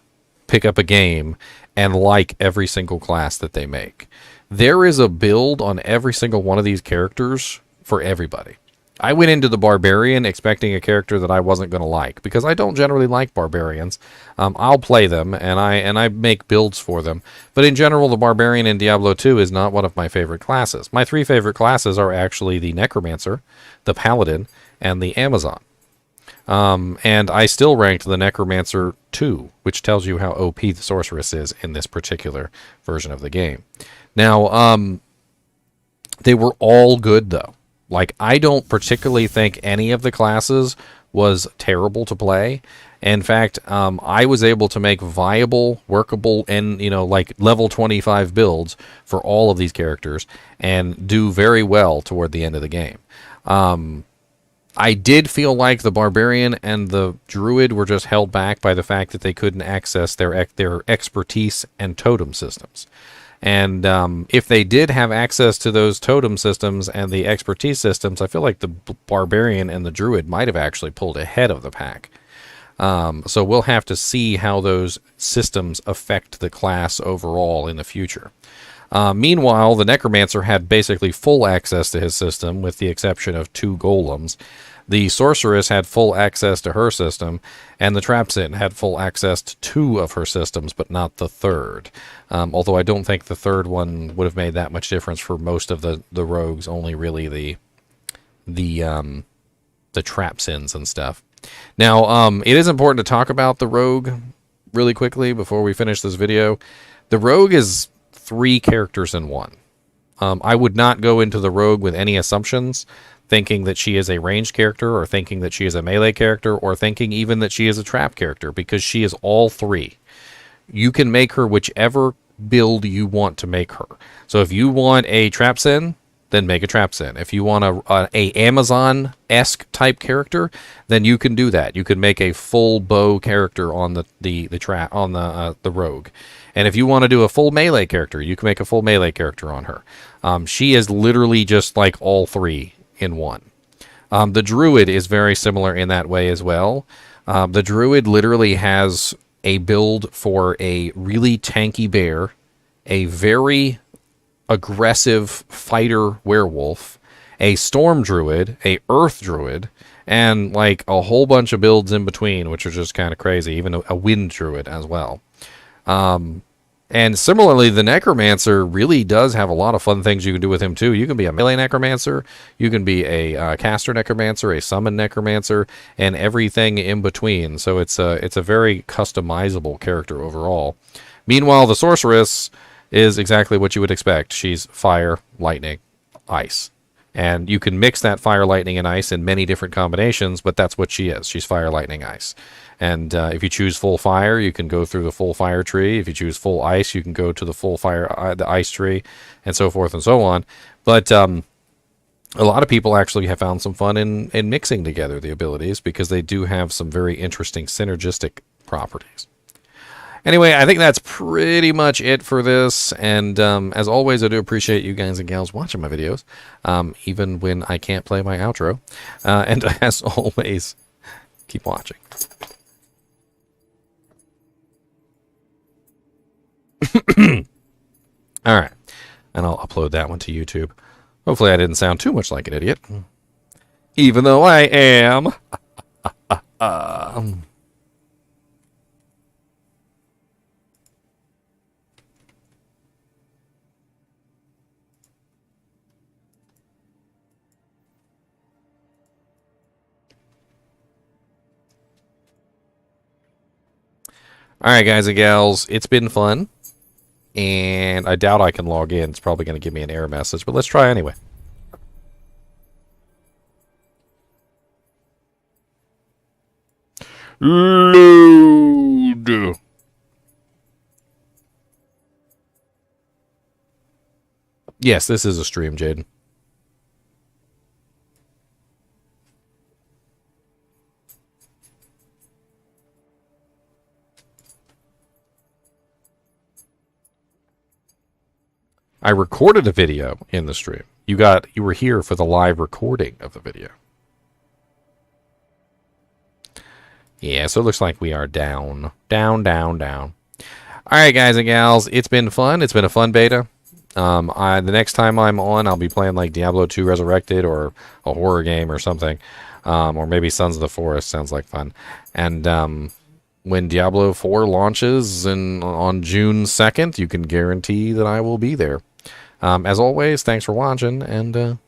pick up a game and like every single class that they make. There is a build on every single one of these characters for everybody. I went into the Barbarian expecting a character that I wasn't going to like, because I don't generally like Barbarians. I'll play them, and I make builds for them. But in general, the Barbarian in Diablo 2 is not one of my favorite classes. My 3 favorite classes are actually the Necromancer, the Paladin, and the Amazon. And I still ranked the Necromancer 2, which tells you how OP the Sorceress is in this particular version of the game. Now, they were all good, though. Like, I don't particularly think any of the classes was terrible to play. In fact, I was able to make viable, workable, and, you know, like, level 25 builds for all of these characters and do very well toward the end of the game. I did feel like the Barbarian and the Druid were just held back by the fact that they couldn't access their expertise and totem systems. And if they did have access to those totem systems and the expertise systems, I feel like the Barbarian and the Druid might have actually pulled ahead of the pack. So we'll have to see how those systems affect the class overall in the future. Meanwhile, the Necromancer had basically full access to his system, with the exception of 2 golems. The Sorceress had full access to her system, and the Trapsin had full access to 2 of her systems, but not the 3rd. Although I don't think the 3rd one would have made that much difference for most of the rogues, only really the Trapsins and stuff. Now, it is important to talk about the rogue really quickly before we finish this video. The rogue is 3 characters in one. I would not go into the rogue with any assumptions, thinking that she is a ranged character, or thinking that she is a melee character, or thinking even that she is a trap character, because she is all 3. You can make her whichever build you want to make her. So if you want a Trapsin, then make a Trapsin. If you want a Amazon-esque type character, then you can do that. You can make a full bow character on the rogue. And if you want to do a full melee character, you can make a full melee character on her. She is literally just like all 3 in one. The Druid is very similar in that way as well. The druid literally has a build for a really tanky bear, a very aggressive fighter werewolf, a storm druid, a earth druid, and like a whole bunch of builds in between, which are just kind of crazy. Even a wind druid as well. And similarly, the Necromancer really does have a lot of fun things you can do with him too. You can be a melee Necromancer, you can be a caster Necromancer, a summon Necromancer, and everything in between. So it's a very customizable character overall. Meanwhile, the Sorceress is exactly what you would expect. She's fire, lightning, ice. And you can mix that fire, lightning, and ice in many different combinations, but that's what she is. She's fire, lightning, ice. And if you choose full fire, you can go through the full fire tree. If you choose full ice, you can go to the full fire, the ice tree, and so forth and so on. But a lot of people actually have found some fun in mixing together the abilities because they do have some very interesting synergistic properties. Anyway, I think that's pretty much it for this. And as always, I do appreciate you guys and gals watching my videos, even when I can't play my outro. And as always, keep watching. All right. And I'll upload that one to YouTube. Hopefully I didn't sound too much like an idiot. Even though I am. All right, guys and gals, it's been fun, and I doubt I can log in. It's probably going to give me an error message, but let's try anyway. Load. Yes, this is a stream, Jaden. I recorded a video in the stream. You were here for the live recording of the video. Yeah, so it looks like we are down. Down, down, down. Alright, guys and gals, it's been fun. It's been a fun beta. The next time I'm on, I'll be playing like Diablo 2 Resurrected or a horror game or something. Or maybe Sons of the Forest. Sounds like fun. And when Diablo 4 launches on June 2nd, you can guarantee that I will be there. As always, thanks for watching, and